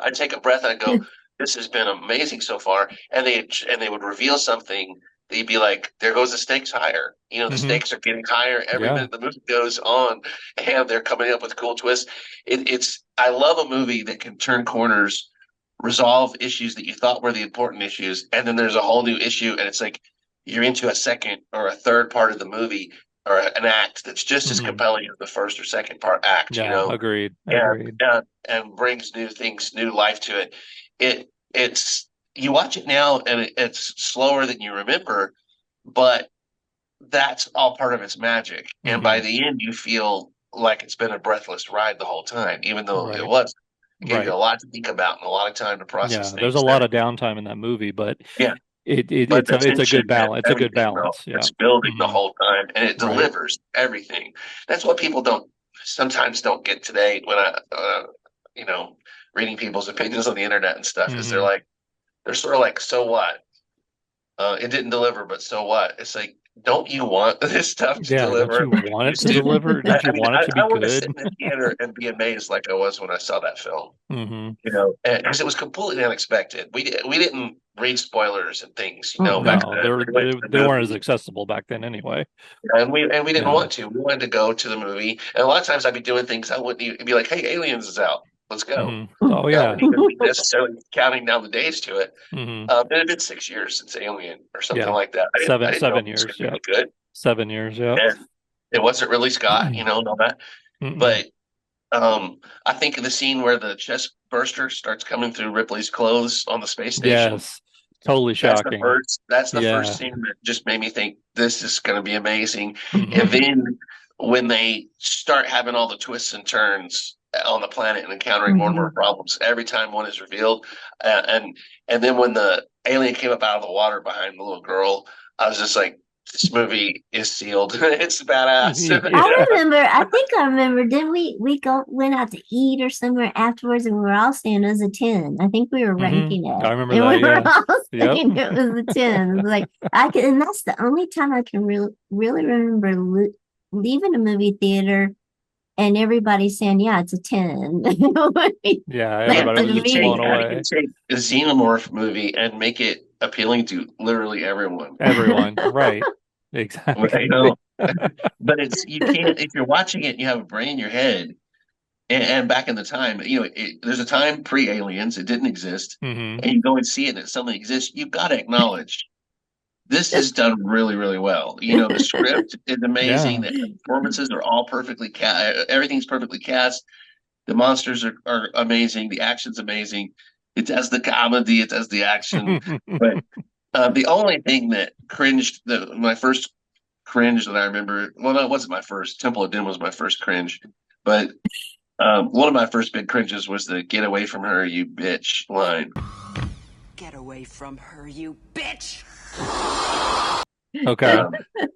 I take a breath and I go, "This has been amazing so far." And they would reveal something. They'd be like, "There goes the stakes higher." The hmm stakes are getting higher every Yeah. minute the movie goes on, and they're coming up with cool twists. It's I love a movie that can turn corners, resolve issues that you thought were the important issues, and then there's a whole new issue, and it's like you're into a second or a third part of the movie or an act that's just as hmm compelling as the first or second part act, Yeah. Agreed. and Agreed. and brings new things, new life to it. It's you watch it now and it's slower than you remember, but that's all part of its magic. And by hmm the end, you feel like it's been a breathless ride the whole time, even though it Right. was. It gave you a Right. lot to think about and a lot of time to process Yeah. There's a things and lot of everything. downtime in that movie, but Yeah, it but it's the a it's a tension good and balance. It's a good everything, though, balance. Yeah. it's building the hmm whole time, and it Right. delivers everything. That's what people don't sometimes don't get today when you know, reading people's opinions on the internet and stuff. Is hmm they're sort of like, so what? It didn't deliver, but so what? It's like, don't you want this stuff to Yeah. Don't deliver you like it want it used to to? deliver? Don't you want it to be I want to sit good? in the theater and be amazed like I was when I saw that film. hmm Because it was completely unexpected. We didn't read spoilers and things, back No, then. We went to the they weren't as movie, accessible back then anyway. and we didn't Yeah. want to. We wanted to go to the movie, and a lot of times I'd be doing things I wouldn't even be like, "Hey, Aliens is out. Let's go." Oh I yeah. wouldn't even be necessarily counting down the days to it. hmm It had been 6 years since Alien or something Yeah. like that. I Seven didn't know seven it was going years. to be Yep. any good, 7 years. Yep. and it wasn't really Scott, and all that. Mm-mm. But I think of the scene where the chest burster starts coming through Ripley's clothes on the space station. Yes. Totally That's the shocking. first. That's the first Yeah. scene that just made me think this is going to be amazing. And hmm then when they start having all the twists and turns on the planet and encountering more and more Mhm. problems every time one is revealed, and then when the alien came up out of the water behind the little girl, I was just like, this movie is sealed. It's badass. Yeah. I think I remember, did we went out to eat or somewhere afterwards and we were all saying it was a 10. I think we were ranking I it. remember And that. we were Yeah. all Yep. saying it was a 10. It was like I can, and that's the only time I can really remember leaving a movie theater and everybody saying, yeah, it's a 10. Yeah. Yeah, Like Everybody to was you just can take blown me. you can away. take a xenomorph movie and make it appealing to literally everyone. Everyone. Right. Right, Exactly. but it's you can't if you're watching it and you have a brain in your head. And back in the time, there's a time pre-aliens, it didn't exist, hmm and you go and see it and it suddenly exists. You've got to acknowledge this is done really, really well. The script is amazing. Yeah. The performances are all perfectly cast. Everything's perfectly cast. The monsters are amazing. The action's amazing. It does the comedy. It does the action. But the only thing that my first cringe that I remember, well, no, it wasn't my first. Temple of Doom was my first cringe. But one of my first big cringes was the "Get away from her, you bitch" line. Get away from her, you bitch! Okay.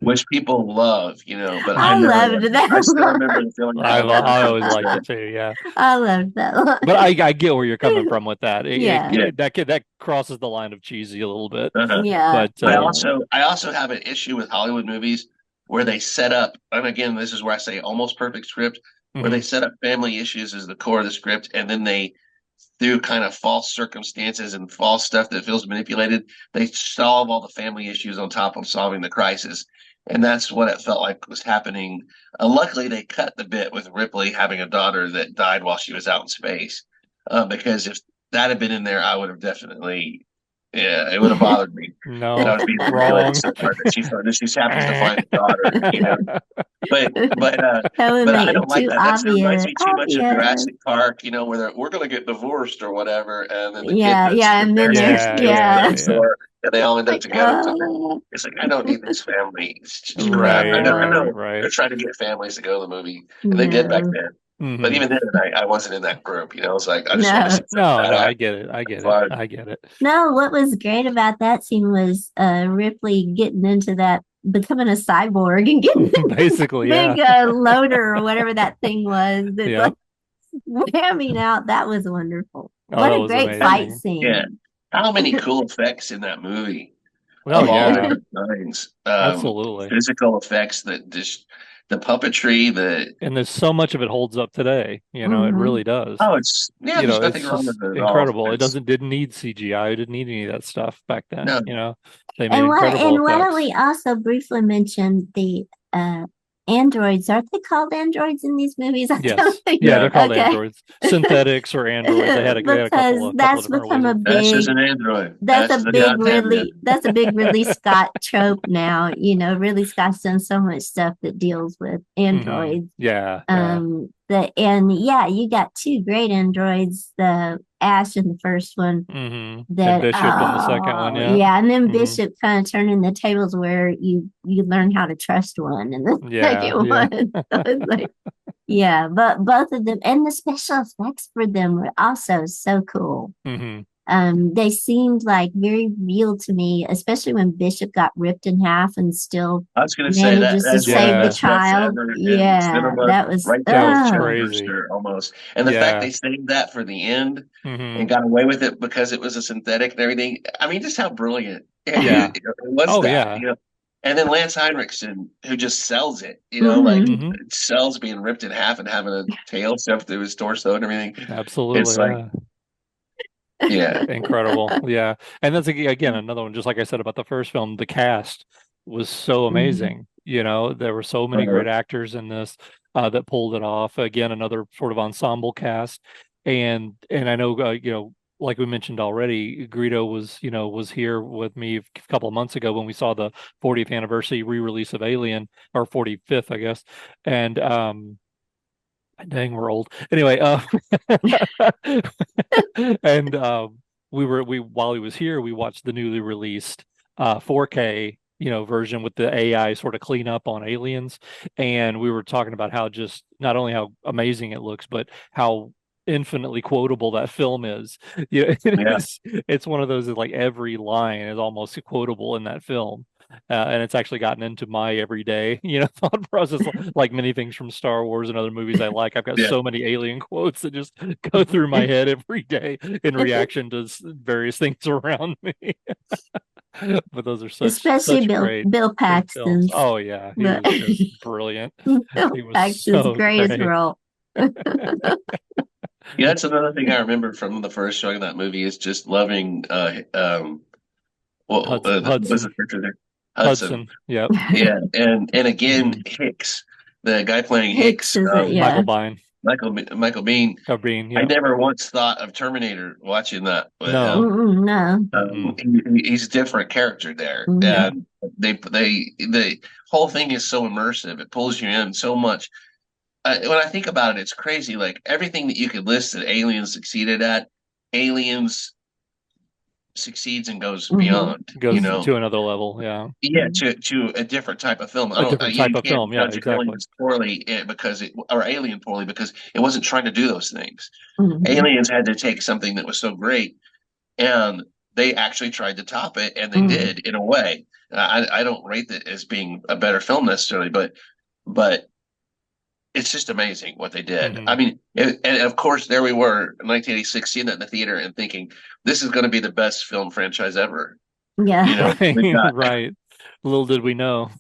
Which people love, but I I never loved liked it. that I still line. remember the feeling I had every I time always I liked said it too. Yeah. I loved that But line. I get where you're coming from with that. Yeah. That crosses the line of cheesy a little bit. it. Yeah. But Yeah. I also have an issue with Hollywood movies where they set up, and again, this is where I say almost perfect script, where they mhm. set up family issues as the core of the script, and then they through kind of false circumstances and false stuff that feels manipulated, they solve all the family issues on top of solving the crisis. And that's what it felt like was happening. Luckily, they cut the bit with Ripley having a daughter that died while she was out in space. Because if that had been in there, I would have definitely Yeah, it would have bothered me that I No, was being wrong. manipulated so hard that she just happens to find a daughter, But but uh That would but make I it don't like too that. That reminds obvious. me too much of Obvious. Jurassic Park, where we're gonna get divorced or whatever, and then the kid Yeah, goes to yeah, the and then parents there's next Yeah, to the yeah, yeah. yeah. store, and they all end up Like, together. oh, It's like I don't need this family. It's just crap. I Right, know I right, no, know they're right. trying to get families to go to the movie, and they did back no, then. But Hmm. even then, I wasn't in that group. It's like I just want to no. see some No, no, badass I get it. I get it. fun. I get it. No, what was great about that scene was Ripley getting into that, becoming a cyborg and getting the Basically, yeah. big loader or whatever that thing was. That's like Yep. whamming out. That was wonderful. Oh, What that a was great fight amazing. Yeah, scene. how many cool effects in that movie Oh, of all yeah, different kinds. absolutely. Physical effects that just the puppetry, the And there's so much of it holds up today. It Hmm. really does. it's yeah, there's nothing It's wrong with just it at all. incredible. It It's didn't need CGI. It didn't need any of that stuff back then. no, They made incredible And why don't effects. we also briefly mention the uh androids? Aren't they called androids in these movies? I don't Yes. think. Yeah, yeah, they're called Okay. androids. Synthetics or androids. They had a Because couple of that's different become a releases. that's just big an android. that's a That's the big goddamn really android. that's a big Ridley Scott trope now. Ridley Scott's done so much stuff that deals with Hmm. androids. Yeah, yeah. You got two great androids, the Ash in the first one Hmm. And that Bishop in the second one, yeah. yeah, and then Hmm. Bishop kind of turning the tables where you learn how to trust one and the Yeah, second yeah. one. So it's like yeah, but both of them and the special effects for them were also so cool. Hmm. They seemed like very real to me, especially when Bishop got ripped in half and still I was going to say that manages to that's one of the save the Yeah, best deaths child. ever in Yeah, cinema, that was right that there with was oh Chest crazy. Burster almost. And the fact Yeah. they saved that for the end Hmm. and got away with it because it was a synthetic and everything. I mean, just how brilliant Yeah. it was Oh, that, yeah. And then Lance Heinrichsen, who just sells it, like hmm Hmm. sells being ripped in half and having a tail shoved through his torso and everything. It's Absolutely, like, yeah. yeah, Incredible. Yeah. And that's again another one, just like I said about the first film, the cast was so hmm amazing. There were so many uh, great actors in this that pulled it off. Again, another sort of ensemble cast. And I know like we mentioned already, Greedo was here with me a couple of months ago when we saw the 40th anniversary re-release of Alien, or 45th, I guess. And dang, we're old. Anyway, and we while he was here, we watched the newly released 4K version with the AI sort of cleanup on aliens, and we were talking about how just not only how amazing it looks, but how infinitely quotable that film is. yeah, It's one of those that like every line is almost quotable in that film. And it's actually gotten into my everyday, thought process, like many things from Star Wars and other movies I like. I've got yeah. so many alien quotes that just go through my head every day in reaction to various things around me. But those are Especially such Bill great films. Paxton's. Oh yeah, he But was just brilliant. Bill He was Paxton's so greatest great. role. Yeah, that's another thing I remember from the first showing of that movie is just loving was the Hudson, character there? Hudson. Hudson. Yep. Yeah, and again Hmm. Hicks, the guy playing Hicks Hicks, is it? Michael Yeah. Bine, Michael Bean. Bean. I Yep. never once thought of Terminator watching that with No. him. Mm-mm, no. Mm-mm. He's a different character there, hmm Yeah. and the whole thing is so immersive. It pulls you in so much. When I think about it, it's crazy. Like everything that you could list that Aliens succeeded at, Aliens succeeds and goes hmm beyond. Goes to another level. Yeah. Yeah, to a different type of film. I A don't. different You type of can't film. Yeah, judge exactly. Aliens poorly because or Alien poorly because it wasn't trying to do those things. hmm Aliens had to take something that was so great, and they actually tried to top it, and they hmm did in a way. I don't rate it as being a better film necessarily, but it's just amazing what they did. Hmm. I mean, and of course, there we were in 1986, seeing that in the theater and thinking this is going to be the best film franchise ever. Yeah. We've Right. got Right. Little did we know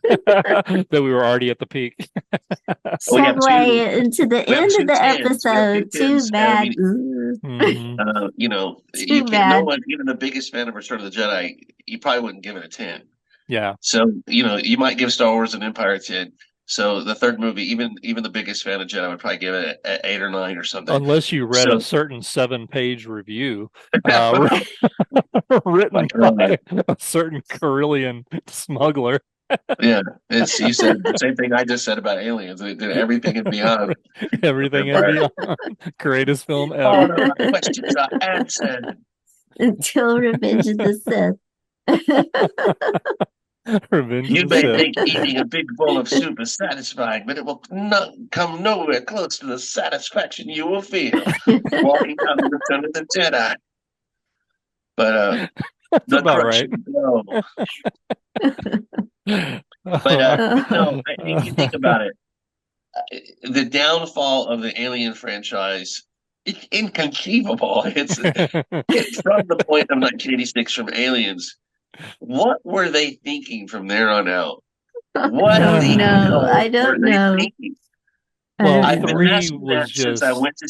that we were already at the peak. we have two Segue into the we have end of two the tens. We have two episode. Too tens, and I bad. mean, Ooh. Hmm. you Too can't. No bad. one, even the biggest fan of Return of the Jedi, you probably wouldn't give it a 10. Yeah. So you might give Star Wars an Empire a 10. So the third movie, even the biggest fan of Jedi would probably give it an 8 or 9 or something. Unless you read a So certain 7-page review my written God. by a certain Carillion smuggler. Yeah, it's you said the same thing I just said about aliens. They did everything and beyond. Everything and beyond. Greatest film All ever. of my questions are answered. Until Revenge of the Sith. Revenge of You the may Sith. think eating a big bowl of soup is satisfying, but it will not come nowhere close to the satisfaction you will feel walking down the Return of the Jedi. But That's the about right. crushing blow. But no, if you think about it, the downfall of the Alien franchise, it's inconceivable. It's from the point of 1986 from Aliens. What were they thinking from there on out? What I the don't know. hell I were don't they know. thinking? Well, I've been 3 asking that was since I just went to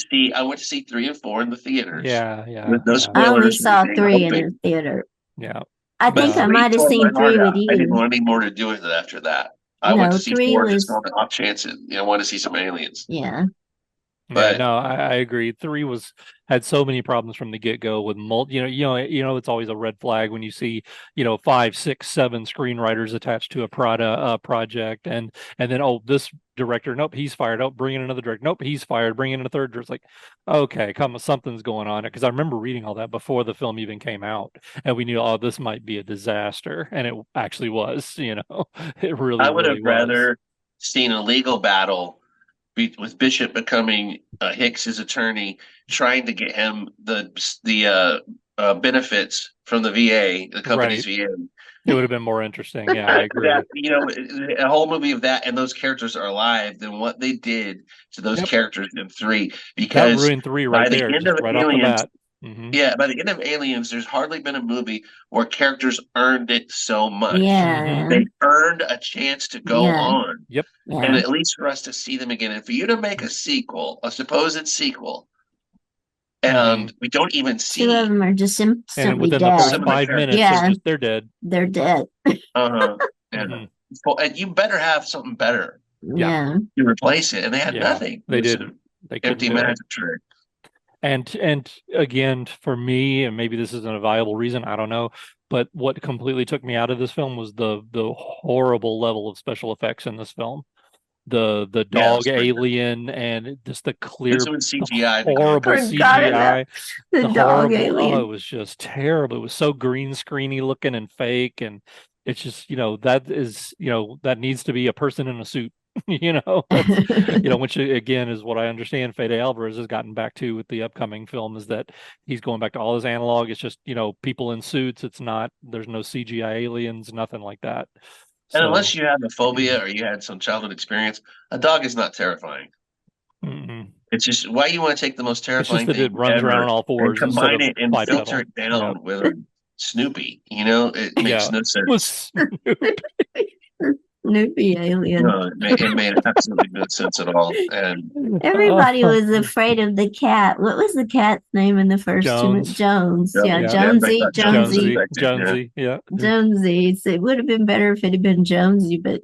see 3 and 4 in the theaters yeah. with no I only spoilers or saw anything, 3 in hoping. the theater. Yeah. I think But I 3 might have tore my seen 3 heart with out. I didn't you. want any more to do with it after that. I went No, to see 3 4 just was, on the off chance, wanted to see some aliens. yeah. Yeah, But no, I agree. 3 had so many problems from the get-go with it's always a red flag when you see, 5, 6, 7 screenwriters attached to a project, and then this director, nope, he's fired. Oh, bring in another director. Nope, he's fired. Bring in a third director. It's like, okay, come on, something's going on. Because I remember reading all that before the film even came out, and we knew, oh, this might be a disaster, and it actually was. It really, I would have really was. rather seen a legal battle with Bishop becoming Hicks's attorney, trying to get him the benefits from the VA, the company's Right. VA. It would have been more interesting. Yeah, I agree. That a whole movie of that and those characters are alive than what they did to those Yep. characters in 3. That Because ruined 3 by right the there, end just of right off the Aliens, bat. Mm-hmm. yeah, by the end of Aliens, there's hardly been a movie where characters earned it so much. Yeah. They earned a chance to go Yeah. on. Yep. And Yeah. at least for us to see them again. And for you to make a sequel, a supposed sequel, and we don't even 2 of see them are just And simply within the dead. first some of the 5 minutes, Yeah. they're dead. They're dead. uh-huh. Mhm. And you better have something better Yeah. to replace it. And they had Yeah, nothing. they It was didn't. an They couldn't empty do it. magic trick. And again, for me, and maybe this isn't a viable reason, I don't know, but what completely took me out of this film was the horrible level of special effects in this film. The Yeah, it dog was pretty good. alien and just the It's clear, with CGI. to go. horrible Forgot about CGI. the The dog horrible, alien. it was just terrible. It was so green screeny looking and fake, and it's just, that needs to be a person in a suit. Which again is what I understand Fede Alvarez has gotten back to with the upcoming film, is that he's going back to all his analog. It's just, people in suits. There's no CGI aliens, nothing like that. And So, unless you have a phobia or you had some childhood experience, a dog is not terrifying. mm-mm. It's just why you want to take the most It's just terrifying that it thing runs around ever on all and fours instead combine of it and filter bipedal. it down with a Snoopy. It makes no sense. Snoopy alien. No, it made absolutely no sense at all. And Everybody was afraid of the cat. What was the cat's name in the first 2 minutes? Jones. Jones. Yeah, everybody Jonesy. thought Jones was Jonesy. infected, Jonesy, yeah. Jonesy. So it would have been better if it had been Jonesy, but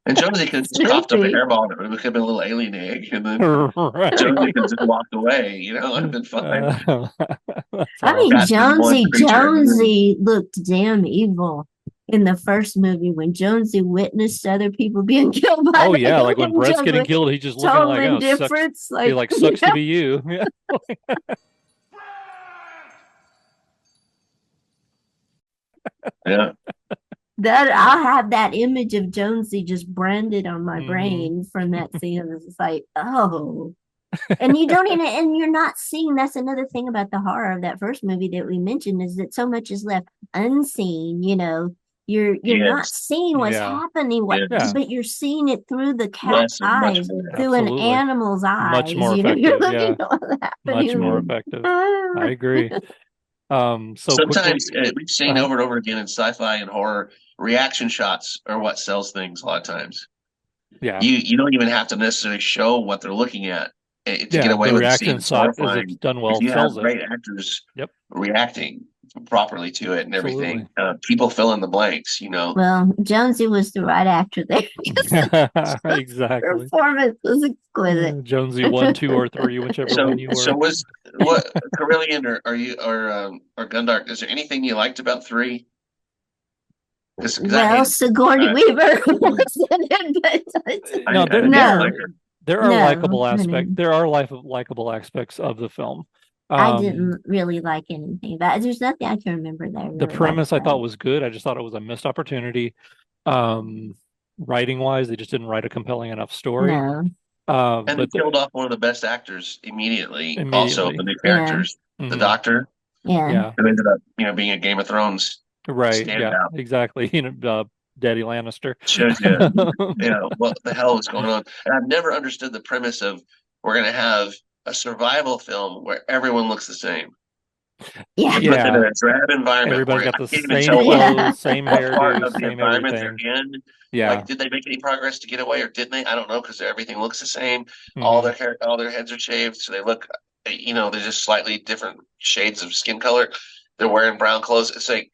And Jonesy could have just coughed up a Snoopy. hairball and it could have been a little alien egg, and then Right. Jonesy could have just walked away. It'd have been fine. I mean, That's the one creature. Jonesy looked damn evil in the first movie when Jonesy witnessed other people being killed by Oh yeah, like when aliens. Brett's getting killed, he's just looking Total like, oh, indifference. sucks. He sucks to be you. Yeah. Yeah. That I'll have that image of Jonesy just branded on my Mhm. brain from that scene. It's like, oh. And you don't even, and you're not seeing. That's another thing about the horror of that first movie that we mentioned, is that so much is left unseen. You're not Yes. seeing what's Yeah. happening, Yeah. but you're seeing it through the cat's Yes, much eyes, more. through an Absolutely. animal's eyes. Much more You're effective, looking yeah. at what's Much happening. more effective. I agree. So Sometimes quickly, we've seen over and over again in sci-fi and horror, reaction shots are what sells things a lot of times. yeah, You don't even have to necessarily show what they're looking at to yeah, get away the with the reaction scene. It's shot, if horrifying it's done well, if you have sells it. great actors Yep. reacting properly to it and Absolutely. everything. People fill in the blanks, you know. Well, Jonesy was the right actor there. Exactly. Performance was exquisite. Jonesy 1, 2, or 3, whichever one you So were. was what Carillion or Gundark? Is there anything you liked about three? Because I Well, hated. Sigourney Uh, Weaver was in it, but No, I didn't no, like her. there are no, likable I aspects. mean, There are likable aspects of the film. I Um, didn't really like anything. But there's nothing I can remember that I the really liked premise I about thought it. was good. I just thought it was a missed opportunity. Um, Writing wise, they just didn't write a compelling enough story. No, And they But killed off one of the best actors immediately. Also, the immediately, new yeah, characters, the hmm Doctor, yeah, yeah, who ended up, being a Game of Thrones right, yeah, standout. exactly. Daddy Lannister. Shows you, what the hell is going on. And I've never understood the premise of we're going to have a survival film where everyone looks the same yeah, and put them Yeah, in a drab environment everybody's where got I the can't even same tell yeah. clothes, same what part hairdo, of the same environment they're everything. in. Yeah. Like, did they make any progress to get away, or didn't they? I don't know because everything looks the same. All hmm their hair, all their heads are shaved, so they look, they're just slightly different shades of skin color. They're wearing brown clothes. It's like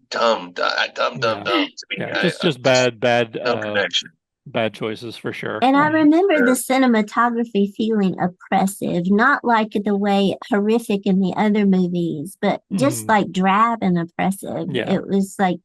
dumb Yeah. to me. Yeah. I Just just no bad connection. bad choices for sure. And I remember the Yeah. cinematography feeling oppressive, not like the way horrific in the other movies, but just hmm like drab and oppressive. Yeah. It was like,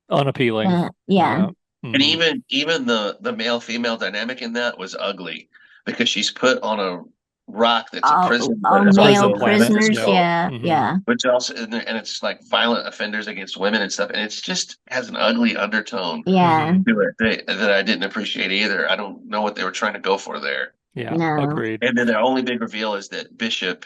Unappealing. yeah. Yeah. And hmm even the male female dynamic in that was ugly because she's put on a rock that's a prison, All a Prison male planet. prisoners. Yep. metaphysical, Yeah, hmm yeah, which also and it's like violent offenders against women and stuff, and it's just has an ugly undertone yeah. hmm to it that I didn't appreciate either. I don't know what they were trying to go for there. Yeah. No, Agreed. And then the only big reveal is that Bishop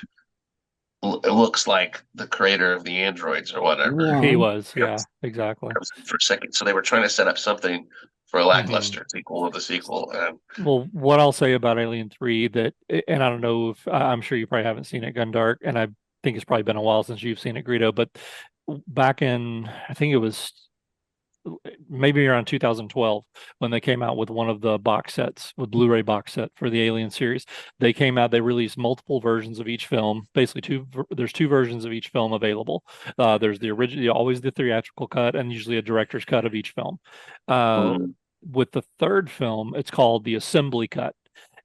looks like the creator of the androids or whatever. He yeah. was. Yeah. Exactly. Comes in for a second. So they were trying to set up something for a hmm lackluster sequel of the sequel. Well, what I'll say about Alien 3 that, and I don't know if I'm sure you probably haven't seen it, Gundark, and I think it's probably been a while since you've seen it, Greedo, but back in, I think it was maybe around 2012 when they came out with one of the box sets with Blu-ray box set for the Alien series. They released multiple versions of each film. Basically, there's two versions of each film available. There's the original, always the theatrical cut, and usually a director's cut of each film. Uh, Mm. with the third film, it's called the assembly cut.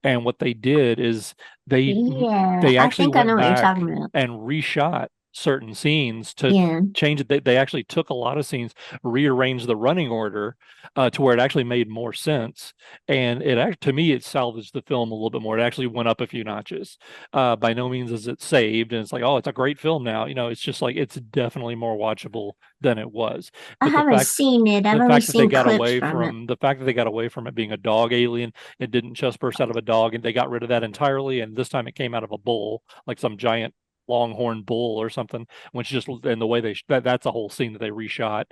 And what they did is they Yeah, they I actually think I know went what you're back talking about. and reshot certain scenes to Yeah. change it. They actually took a lot of scenes, rearranged the running order to where it actually made more sense. And to me, it salvaged the film a little bit more. It actually went up a few notches. By no means is it saved, and it's like, oh, it's a great film now. It's just like it's definitely more watchable than it was. I But haven't seen it. I've only seen clips from it. the fact that they got away from it being a dog alien, it didn't chest burst out of a dog, and they got rid of that entirely. And this time it came out of a bull, like some giant longhorn bull or something, which just and the way that's a whole scene that they reshot,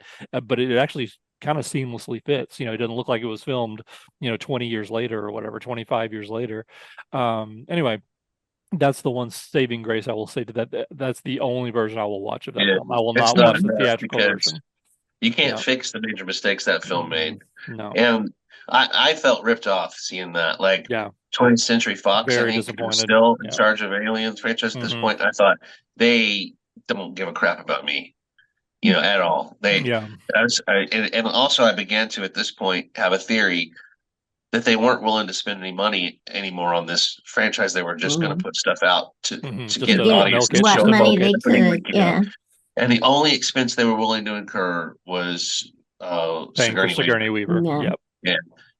but it actually kind of seamlessly fits. It doesn't look like it was filmed 20 years later or whatever, 25 years later. Anyway, that's the one saving grace I will say to that's the only version I will watch of that Yeah, film. I will it's not not watch the enough theatrical because version. you can't Yeah. fix the major mistakes that film made. No. And I felt ripped off seeing that. Like Yeah. 20th Century Fox, I Very think, was disappointed. still in Yeah. charge of Aliens franchise at this hmm point. I thought they don't give a crap about me, at all. Yeah. And also I began to at this point have a theory that they weren't willing to spend any money anymore on this franchise. They were just going to Mm. put stuff out to Just get To an to get audience milk to it, what just show to them money milk okay, it. they opening could. weekend. Yeah. And the only expense they were willing to incur was Paying for Sigourney Weaver. Sigourney Weaver. Yeah. Yep. Yeah.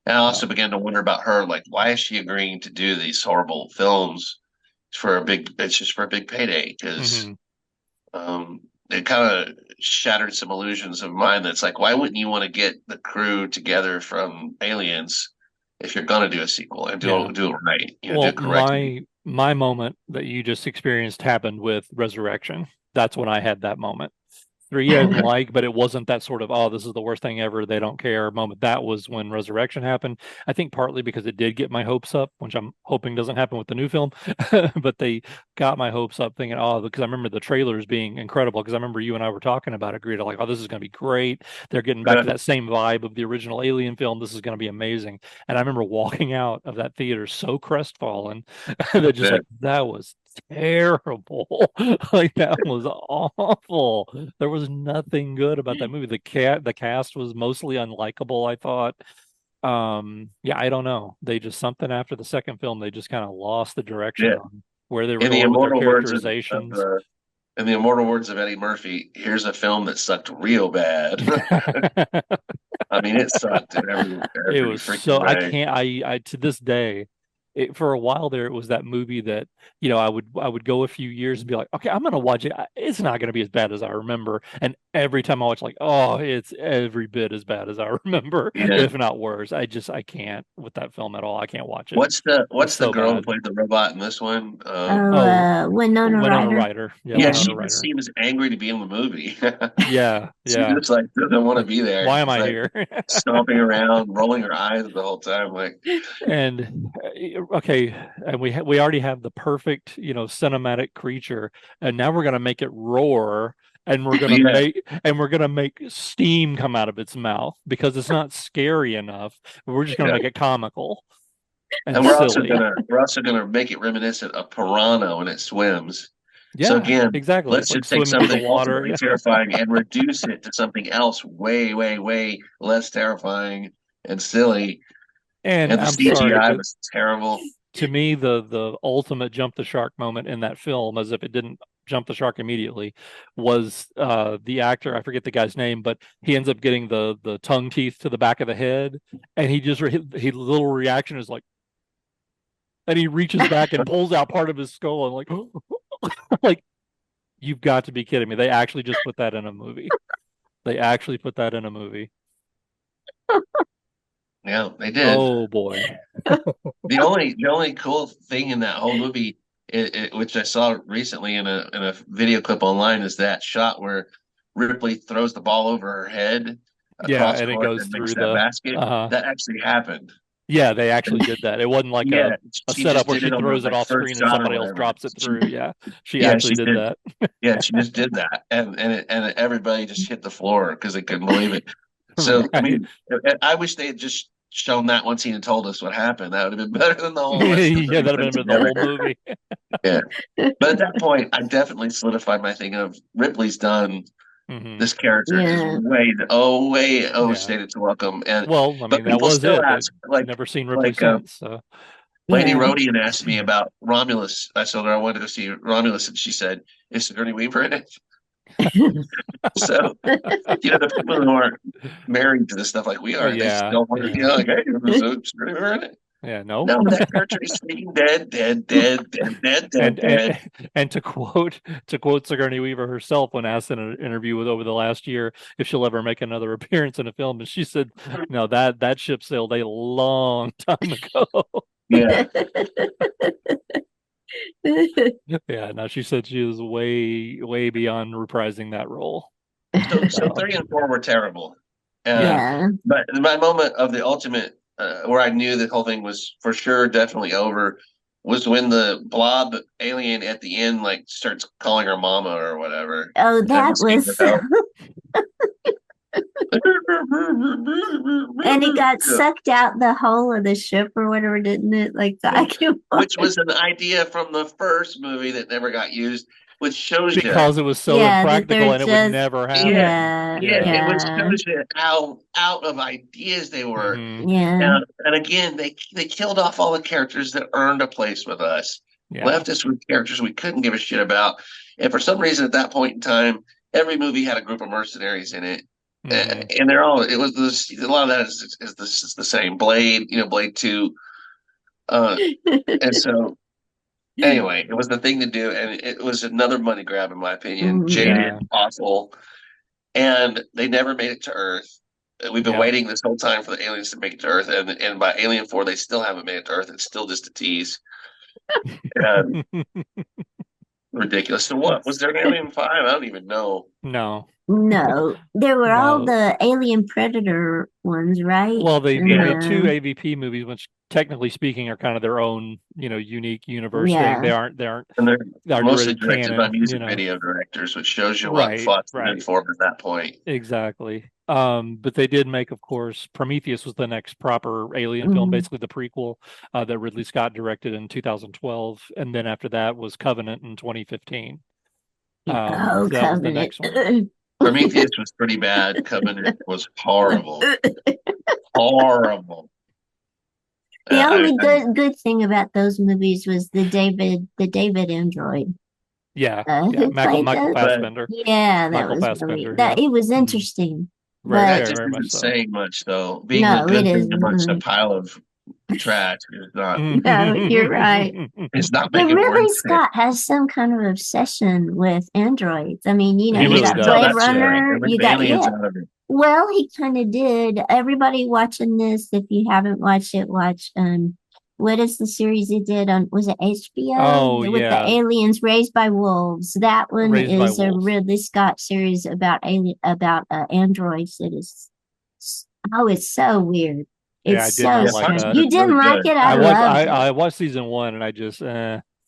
And I Yeah. also began to wonder about her, like, why is she agreeing to do these horrible films it's just for a big payday? Because hmm it kind of shattered some illusions of mine. That's like, why wouldn't you want to get the crew together from Aliens if you're going to do a sequel and Yeah. do it right, do Well, it correctly? my moment that you just experienced happened with Resurrection. That's when I had that moment. Three I didn't like, but it wasn't that sort of, oh, this is the worst thing ever, they don't care moment. That was when Resurrection happened. I think partly because it did get my hopes up, which I'm hoping doesn't happen with the new film, but they got my hopes up thinking, oh, because I remember the trailers being incredible. Because I remember you and I were talking about it, Greta, like, oh, this is going to be great. They're getting back Uh, to that same vibe of the original Alien film. This is going to be amazing. And I remember walking out of that theater so crestfallen that just yeah. like, that was terrible. Like that was awful. There was nothing good about that movie. The cast was mostly unlikable, I thought. Yeah, I don't know. They just something after the second film, they just kind of lost the Yeah. direction on where they were In the going with their immortal words characterizations. in the immortal words of Eddie Murphy, here's a film that sucked real bad. I mean, it sucked in It every was freaking so I way. can't I to this day for a while there it was that movie that I would go a few years and be like, okay, I'm gonna watch it. It's not gonna be as bad as I remember. And every time I watch, like, oh, it's every bit as bad as I remember, Yeah. if not worse. I can't with that film at all. I can't watch it. It's What's the so girl who bad. played the robot in this one? Oh, Winona Winona Ryder. Ryder. Yeah, Yeah, Winona she just Ryder. seems angry to be in the movie. Yeah, She yeah. just like doesn't want to Like, be there. why am She's I like here? stomping around, rolling her eyes the whole time. Like, And okay, and we already have the perfect, cinematic creature, and now we're gonna make it roar, and yeah, we're gonna make steam come out of its mouth because it's not scary enough. We're just gonna yeah. make it comical and And silly. we're also gonna make it reminiscent of piranha when it swims. So Yeah, again, exactly. let's It's like just take swimming through the something water. ultimately Yeah. terrifying and reduce it to something else way, way, way less terrifying and silly. And And the I'm sorry, CGI but was terrible. to me, the ultimate jump the shark moment in that film, as if it didn't jump the shark immediately, was the actor. I forget the guy's name, but he ends up getting the tongue teeth to the back of the head, and he little reaction is like, and he reaches back and pulls out part of his skull, and like, like you've got to be kidding me! They actually just put that in a movie. They actually put that in a movie. Yeah, they did. Oh boy. The only cool thing in that whole movie, which I saw recently in a video clip online, is that shot where Ripley throws the ball over her head Yeah, across and it court goes and makes through that the basket. That actually happened. Yeah, they actually did that. It wasn't like Yeah, a she setup just where did she it on the throws it like off first screen and shot or somebody else whatever. drops it through. Yeah, she Yeah, actually she did did. that. Yeah, she just did that, and everybody just hit the floor because they couldn't believe it. So, I Right. mean, I wish they had just shown that one scene and told us what happened. That would have been better than the whole rest of the Yeah, movie that'd put have been the together. whole movie. Yeah, but at that point, I definitely solidified my thing of Ripley's done. Hmm. This character is Yeah. way Yeah. overstated to welcome, and Well, I but mean, that people was still it. ask, They've never seen Ripley like since. So. Lady Yeah. Rhodian asked me about Romulus. I told her I wanted to go see Romulus, and she said, "Is Sigourney Weaver in it?" So the people who aren't married to this stuff like we are, they Yeah, still want to, yeah, like, hey, is Sigourney Weaver in it? yeah. No. No, that character is freaking dead, dead, dead, dead, dead, dead, and dead. and to quote Sigourney Weaver herself when asked in an interview with over the last year if she'll ever make another appearance in a film, and she said, "No, that ship sailed a long time ago." Yeah. Yeah, no, she said she was way, way beyond reprising that role. So So, 3 and 4 were terrible. Uh, yeah. Yeah. but my moment of the ultimate, where I knew the whole thing was for sure definitely over, was when the blob alien at the end like starts calling her mama or whatever Oh, and that asking was for help. and it got sucked out the hull of the ship or whatever, didn't it? Like the vacuum. Which was an idea from the first movie that never got used, which shows you, Because it was so Yeah, that impractical they're and it would just never yeah, happen. yeah, Yeah. which yeah, shows you how out of ideas they were. Hmm. yeah. And again, they killed off all the characters that earned a place with us, Yeah. left us with characters we couldn't give a shit about. And for some reason, at that point in time, every movie had a group of mercenaries in it. Hmm. And they're all, it was this, a lot of that is the same. Blade, Blade 2. And so, anyway, it was the thing to do. And it was another money grab, in my opinion. Jaded, Yeah. awful. And they never made it to Earth. We've been Yeah. waiting this whole time for the aliens to make it to Earth, and by Alien 4, they still haven't made it to Earth. It's still just a tease. And ridiculous. So what? Was there an Alien 5? I don't even know. No. No, there were all No. the Alien Predator ones, right? Well, they And made two AVP movies, which technically speaking are kind of their own, unique universe. They yeah, they aren't they aren't And they're they aren't mostly rated directed by canon, music video directors, which shows you what Right, Fox been right. for at that point. Exactly. But they did make, of course, Prometheus was the next proper Alien film, Mm. basically the prequel that Ridley Scott directed in 2012, and then after that was Covenant in 2015. Oh, So that was the Covenant. next one. Prometheus was pretty bad. Covenant was horrible, horrible. The I, only I good thing about those movies was the David android Yeah, yeah. who played Michael those. but Fassbender. Yeah, that Michael was really Fassbender. that Yeah. it was Hmm. interesting, Very, but that very, just very much isn't so. saying much, though. Being a no, it good thing isn't. amongst a pile of trash is not. No, you're right. It's not But making it worth Ridley it. Scott has some kind of obsession with androids. I mean, He you really got Tell Blade does. that Yeah. story Runner, and you leave got aliens yeah. out of it. Well, he kind of did. Everybody watching this, if you haven't watched it, watch what is the series he did on was it HBO Oh, with the yeah. aliens raised by wolves? That one Raised by is a Wolves. Ridley Scott series about androids. Oh, it's so weird. Yeah, I It's did so not Yeah, like Parks strange. that. You is really didn't like good. it? I I watched loved I, it. I watched season one and I just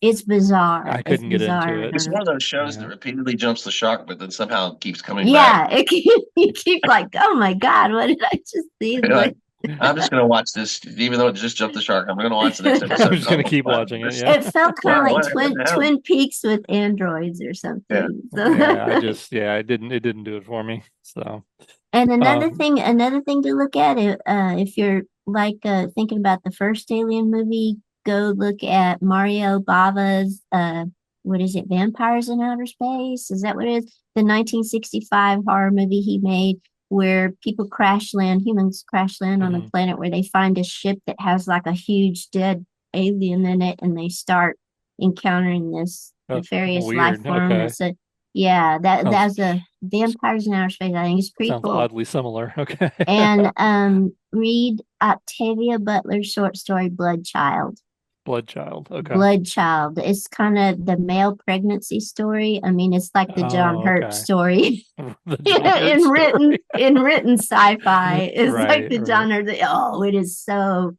It's bizarre. I It's couldn't get into bizarre. it. It's one of those shows Yeah. that repeatedly jumps the shark, but then somehow keeps coming back. Yeah, you keep like, oh my God, what did I just see? You're What like, I'm just going to watch this, even though it just jumped the shark. I'm going to watch the next I'm episode. just Oh, gonna keep what? watching it. Yeah. it felt kind of like What the hell? Twin Peaks with androids or Yeah. something. Yeah. So It didn't do it for me. So and um another thing to look at if you're like thinking about the first Alien movie, go look at Mario Bava's what is it, Vampires in Outer Space? Is that what it is? The 1965 horror movie he made where humans crash land on a mhm. planet where they find a ship that has like a huge dead alien in it and they start encountering this nefarious life Weird. form. Okay. That's a yeah, Sounds that's a Vampires in Outer Space. I think it's pretty sounds cool. oddly similar. Okay. And read Octavia Butler's short story Blood Child. Blood Child. Okay. Blood Child. It's kind of the male pregnancy story. I mean, it's like the John Oh, Hurt okay. story. The John Hurt story. In written sci-fi. It's like Right, the John right. Hurt. Oh, it is so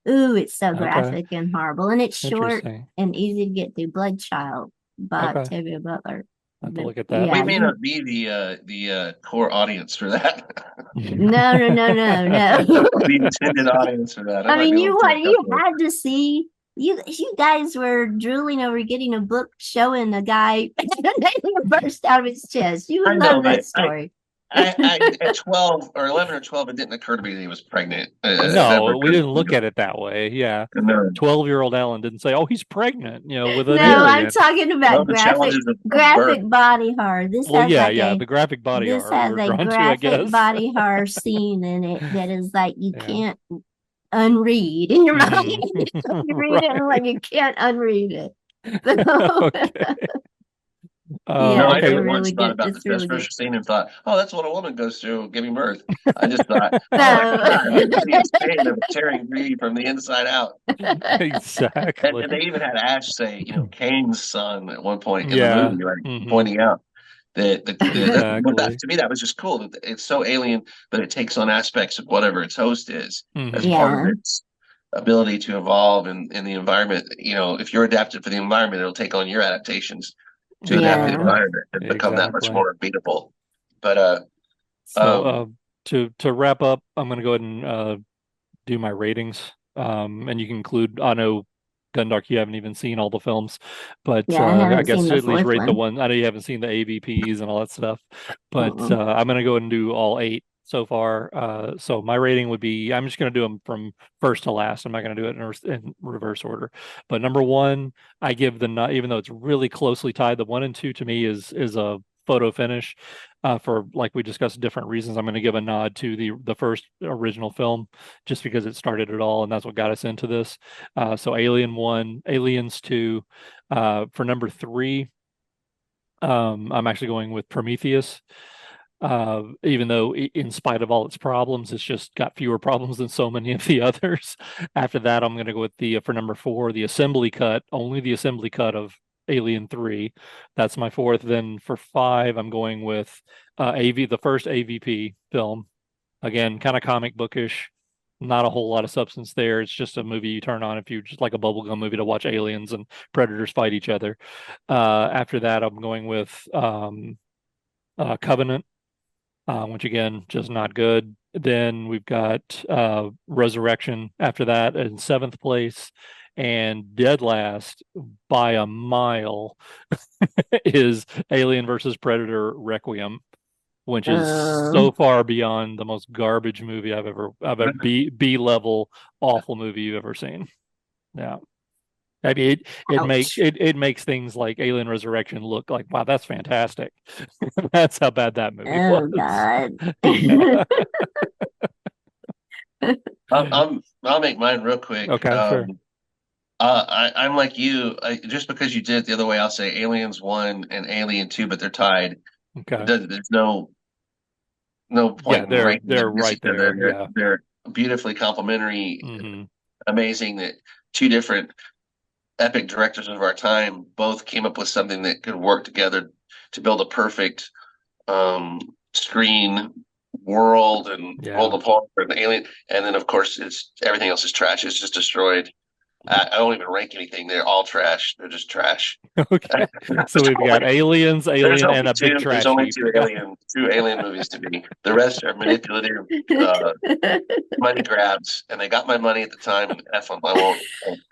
it's so Okay. graphic and horrible. And it's short Interesting. and easy to get through. Blood Child by Okay. Octavia Butler. I have to look at that. Yeah, We may not be the core audience for that. no. The intended audience for that. I I might mean, be able to take up you for it. had to see you guys were drooling over getting a book showing a guy burst out of his chest. You I would know, love that but story. at 12 or 11 or 12, it didn't occur to me that he was pregnant. Ever No, we occurred didn't to look me. at it that way. Yeah. No. 12-year-old Alan didn't say, "Oh, he's pregnant," with an No, I'm alien. talking Well, about the challenges of birth. graphic body horror. Well, yeah, the graphic body This horror we has were a drawn to, I graphic guess. body horror scene in it that is like you Yeah. can't unread in your mind. Mhm. You read it and like you can't unread it. So, Okay. yeah, No, I it's Okay. a never once really thought good. about the It's really good. first scene and thought, oh, that's what a woman goes through giving birth. I just thought, oh my No. God, this is pain of tearing me from the inside out. And Exactly. they even had Ash say, Kane's son at one point in the Yeah. movie, like Hmm. pointing out that Exactly. to me that was just cool. That it's so alien, but it takes on aspects of whatever its host is as Hmm. part of Yeah, its ability to evolve in the environment. If you're adapted for the environment, it'll take on your adaptations to adapt the yeah. Exactly. environment and become that much Exactly. more beatable. But So, um, to wrap up, I'm going to go ahead and do my ratings. And you can include. I know Gundark, you haven't even seen all the films, but Yeah, I I haven't seen guess the at least fourth rate the one. one. I know you haven't seen the AVPs and all that stuff, but Mm-mm. I'm going to go ahead and do all 8 so far. So my rating would be. I'm just going to do them from first to last. I'm not going to do it in reverse order. But number one, I give even though it's really closely tied, the 1 and 2 to me is a photo finish. For like we discussed different reasons, I'm going to give a nod to the first original film just because it started it all and that's what got us into this. So Alien 1, Aliens 2. For number 3, I'm actually going with Prometheus. Even though in spite of all its problems, it's just got fewer problems than so many of the others. After that, I'm going to go with for number 4, the assembly cut, only the assembly cut of Alien 3. That's my fourth. Then for 5, I'm going with the first AVP film. Again, kind of comic bookish, not a whole lot of substance there. It's just a movie you turn on if you just like a bubblegum movie to watch aliens and predators fight each other. After that, I'm going with Covenant. which again, just not good. Then we've got Resurrection after that in seventh place. And dead last by a mile is Alien versus Predator Requiem, which is so far beyond the most garbage movie I've a B level awful movie you've ever seen. Yeah. I mean, Ouch. it makes things like Alien Resurrection look like, wow, that's fantastic. That's how bad that movie Oh was. God. Yeah. I'll make mine real quick. Okay, sure. I'm like you. Just because you did it the other way, I'll say Aliens 1 and Alien 2, but they're tied. Okay. There's no Yeah, point in ranking them they're against right each other. there. Yeah. They're beautifully complementary, Hmm. amazing that two different epic directors of our time both came up with something that could work together to build a perfect screen world and world Yeah. of horror and Alien. And then, of course, it's everything else is trash. It's just destroyed. I don't even rank anything. They're all trash. They're just trash. Okay. So we've got Aliens, There's Alien, and only a big two. There's trash only heap. Yeah. two alien movies to be. The rest are manipulative money grabs, and they got my money at the time. And F them. I won't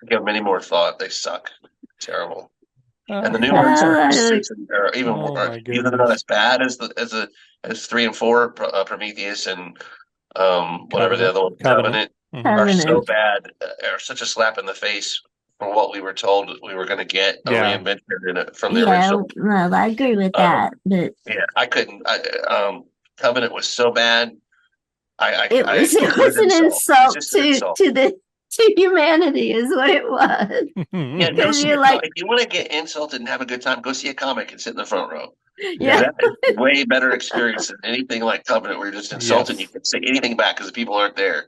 give them any more thought. They suck. Terrible. And the new ones are Oh, six are even Oh worse. my Even though not goodness. as bad as 3 and 4, Prometheus and whatever the Covenant. other one, Covenant. Covenant, Hmm. are so Covenant. bad. Are such a slap in the face for what we were told we were going to get a Yeah. reinvention in it from the Yeah, original. well, I agree with Um, that, but yeah, I couldn't. Covenant was so bad. it I was it consider was it an an insult. It's insult just an insult. to the to humanity is what it was. Yeah, go Because see you're a like, comic. If you want to get insulted and have a good time, go see a comic and sit in the front row. Because yeah, Yeah. that is way better experience than anything like Covenant, where you're just insulted. You Yes. can say anything back because the people aren't there.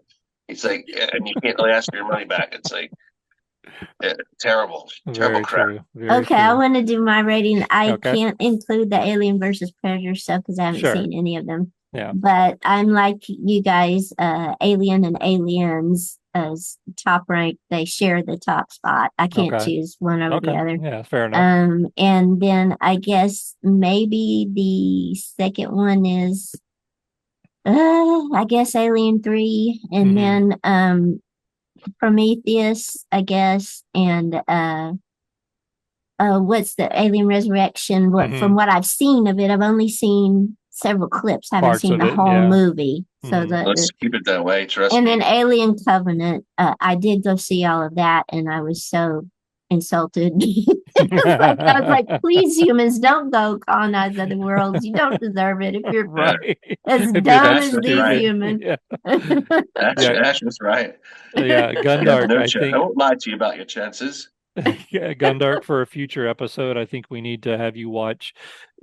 It's like, and you can't really ask for your money back. It's like terrible, terrible Very crap. true. Very okay, I true. want to do my rating. I Okay. can't include the Alien versus Predator stuff because I haven't Sure. seen any of them. Yeah. But I'm like you guys, Alien and Aliens as top rank. They share the top spot. I can't Okay. choose one over the Okay. other. Yeah, fair enough. And then I guess maybe the second one is I guess Alien 3 and Hmm. then Prometheus, I guess, and what's the Alien Resurrection? What Hmm. from what I've seen of it, I've only seen several clips, haven't Parts seen of the it. whole Yeah. movie. So Hmm. the Let's keep it that way. Trust and then me. Alien Covenant, I did go see all of that, and I was so insulted. Like I was like, please, humans, don't go colonize other worlds. You don't deserve it if you're Yeah, Right. as If you're dumb that Ash as was these right. stupid. humans. Yeah. Yeah. Ash was right. Yeah. You have Gundark, no I chance. I think won't lie to you about your chances. yeah, Gundark for a future episode. I think we need to have you watch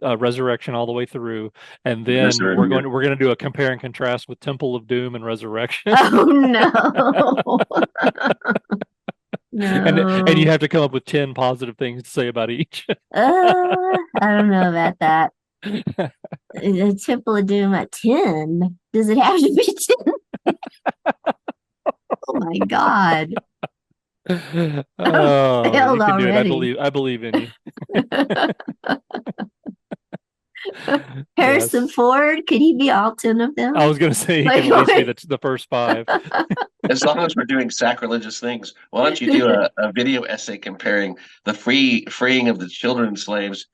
Resurrection all the way through, and Yes, then sir. we're going to do a compare and contrast with Temple of Doom and Resurrection, Oh no. and you No. have to come up with 10 positive things to say about each. I don't know about that. The Temple of Doom at 10. Does it have to be 10? Oh my God. Oh, you Failed can do it. already. I believe in you. Harrison Yes. Ford, could he be all 10 of I them? was going to say you Like, can at least be the first five. As long as we're doing sacrilegious things, why don't you do a video essay comparing the freeing of the children slaves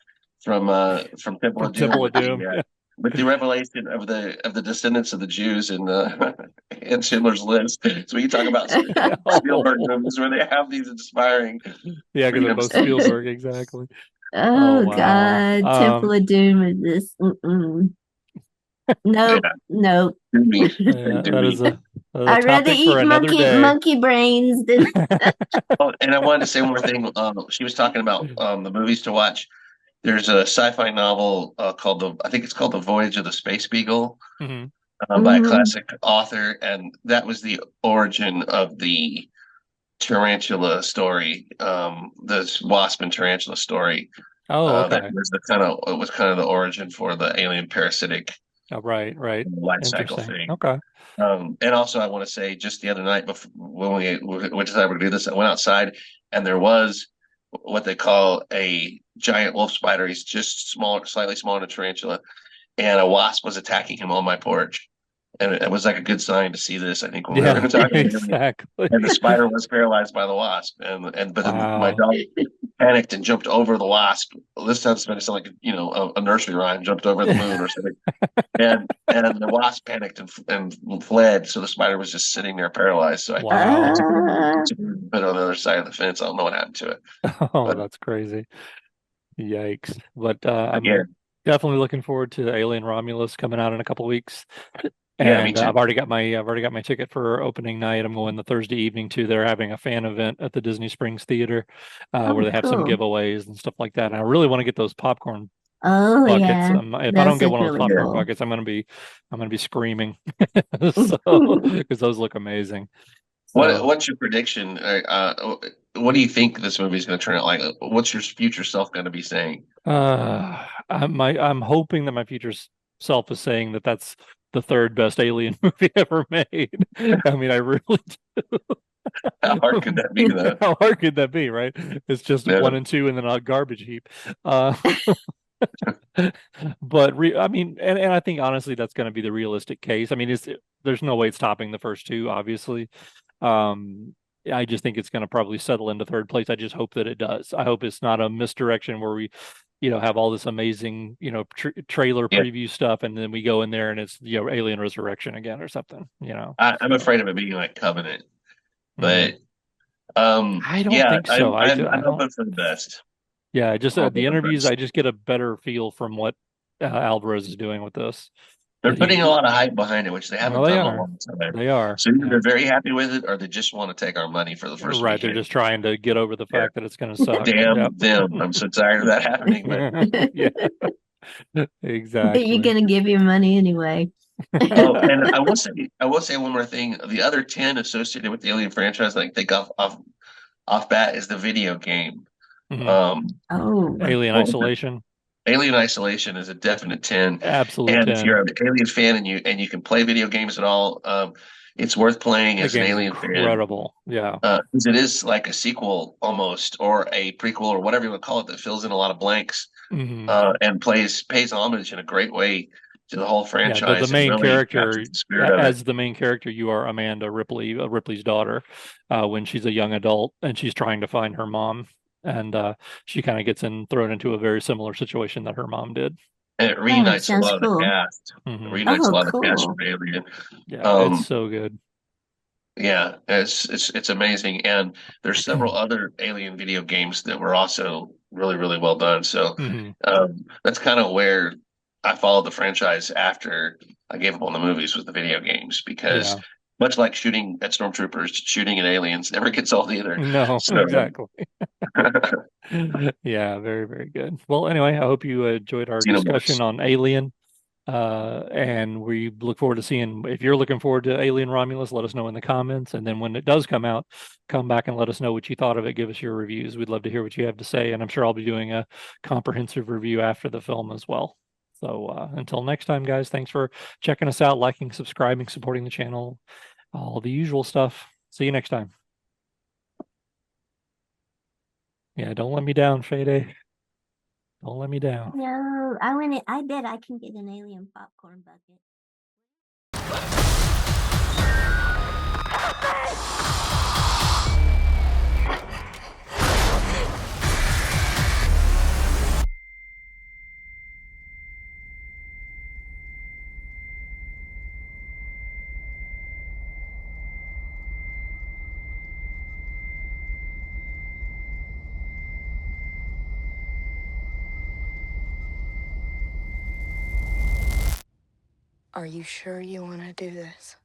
from Temple From of Doom Temple of Doom. Yeah. with the revelation of the descendants of the Jews in in Schindler's List. So we can talk about Spielberg Oh, movies where they have these inspiring yeah, because they're freedom both statements. Spielberg, exactly. Oh Oh wow. God, Temple of Doom is this. Mm-mm. Yeah, Nope, nope. do me, Yeah, do me. that is a I'd rather topic for eat another day. monkey brains than Oh, and I wanted to say one more thing. She was talking about the movies to watch. There's a sci-fi novel called I think it's called The Voyage of the Space Beagle Hmm. by a Mhm. classic author, and that was the origin of the tarantula story, the wasp and tarantula story. Oh, That okay. was kind of the origin for the alien parasitic Oh, right, right. life cycle Interesting. thing. Okay. And also, I want to say, just the other night, before when we decided to do this, I went outside, and there was what they call a giant wolf spider. He's just smaller, slightly smaller than a tarantula, and a wasp was attacking him on my porch. And it was like a good sign to see this, I think, when we were Yeah, talking. exactly. And the spider was paralyzed by the wasp, but then my Wow. dog panicked and jumped over the wasp. This sounds like a nursery rhyme, jumped over the moon or something. And the wasp panicked and fled. So the spider was just sitting there paralyzed. So I Wow. put it on the other side of the fence. I don't know what happened to it, Oh, but that's crazy. Yikes. But I'm again, definitely looking forward to Alien Romulus coming out in a couple weeks. yeah, me And too. I've already got my ticket for opening night. I'm going the Thursday evening too. They're having a fan event at the Disney Springs Theater, where Oh, they have some cool. giveaways and stuff like that. And I really want to get those popcorn Oh, buckets. yeah. If I don't Those get look one of those really popcorn cool. buckets, I'm gonna be screaming. So because those look amazing. So What's your prediction? What do you think this movie is going to turn out like? What's your future self going to be saying? I'm hoping that my future self is saying that that's the third best Alien movie ever made. I mean, I really How hard could that be, though? how hard could that be, right? It's just one No. and two and then a garbage heap. Uh, I mean, and I think honestly that's going to be the realistic case. I mean, there's no way it's topping the first two, obviously. Um, I just think it's going to probably settle into third place. I just hope that it does. I hope it's not a misdirection where we, have all this amazing, trailer Yeah, preview stuff, and then we go in there and it's, Alien Resurrection again or something. I'm afraid of it being like Covenant, Mm. but I don't yeah, think so. I I'm don't. hoping for the best. Yeah, just I'm hoping the for the interviews, best. I just get a better feel from what Alvarez is doing with this. They're That putting a lot of hype behind it, which they well, haven't they done in a are, long time. they are. So either Yeah, they're very happy with it, or they just want to take our money for the first right. They're weekend. just trying to get over the Yeah, fact that it's going to suck. Yep. damn them! I'm so tired of that happening. But Yeah, But you're exactly. gonna give your money anyway. oh, and I will say one more thing. The other 10 associated with the Alien franchise, like they got off bat, is the video game. Mhm. Um, Oh, Alien well, Isolation, Alien Isolation is a definite 10. absolute And if you're 10. an Alien fan and you can play video games at all, it's worth playing That as an game's Alien fan. incredible. Yeah. Because it is like a sequel almost, or a prequel, or whatever you want to call it, that fills in a lot of blanks, Hmm. and pays homage in a great way to the whole Yeah, the franchise and main really character, captures the spirit of it. as the main character, you are Amanda Ripley, Ripley's daughter, when she's a young adult and she's trying to find her mom, and she kind of gets thrown into a very similar situation that her mom did. And it oh, reunites a sounds lot of the cool. cast. It Hmm. reunites a Oh, lot of the cast from cool. Alien. Yeah, it's Um, so good. yeah, it's amazing. And there's several other Alien video games that were also really, really well done. So Hmm. that's kind of where I followed the franchise after I gave up on the movies, with the video games, because Yeah. much like shooting at stormtroopers, shooting at aliens never gets old either. No, So exactly. Yeah, very, very good. Well, anyway, I hope you enjoyed our Xenomorphs. discussion on Alien. And we look forward to seeing if you're looking forward to Alien Romulus, let us know in the comments. And then when it does come out, come back and let us know what you thought of it. Give us your reviews. We'd love to hear what you have to say. And I'm sure I'll be doing a comprehensive review after the film as well. So until next time, guys, thanks for checking us out, liking, subscribing, supporting the channel, all the usual stuff. See you next time. Yeah, don't let me down, Fade. Don't let me down. No, I bet I can get an alien popcorn bucket. Are you sure you want to do this?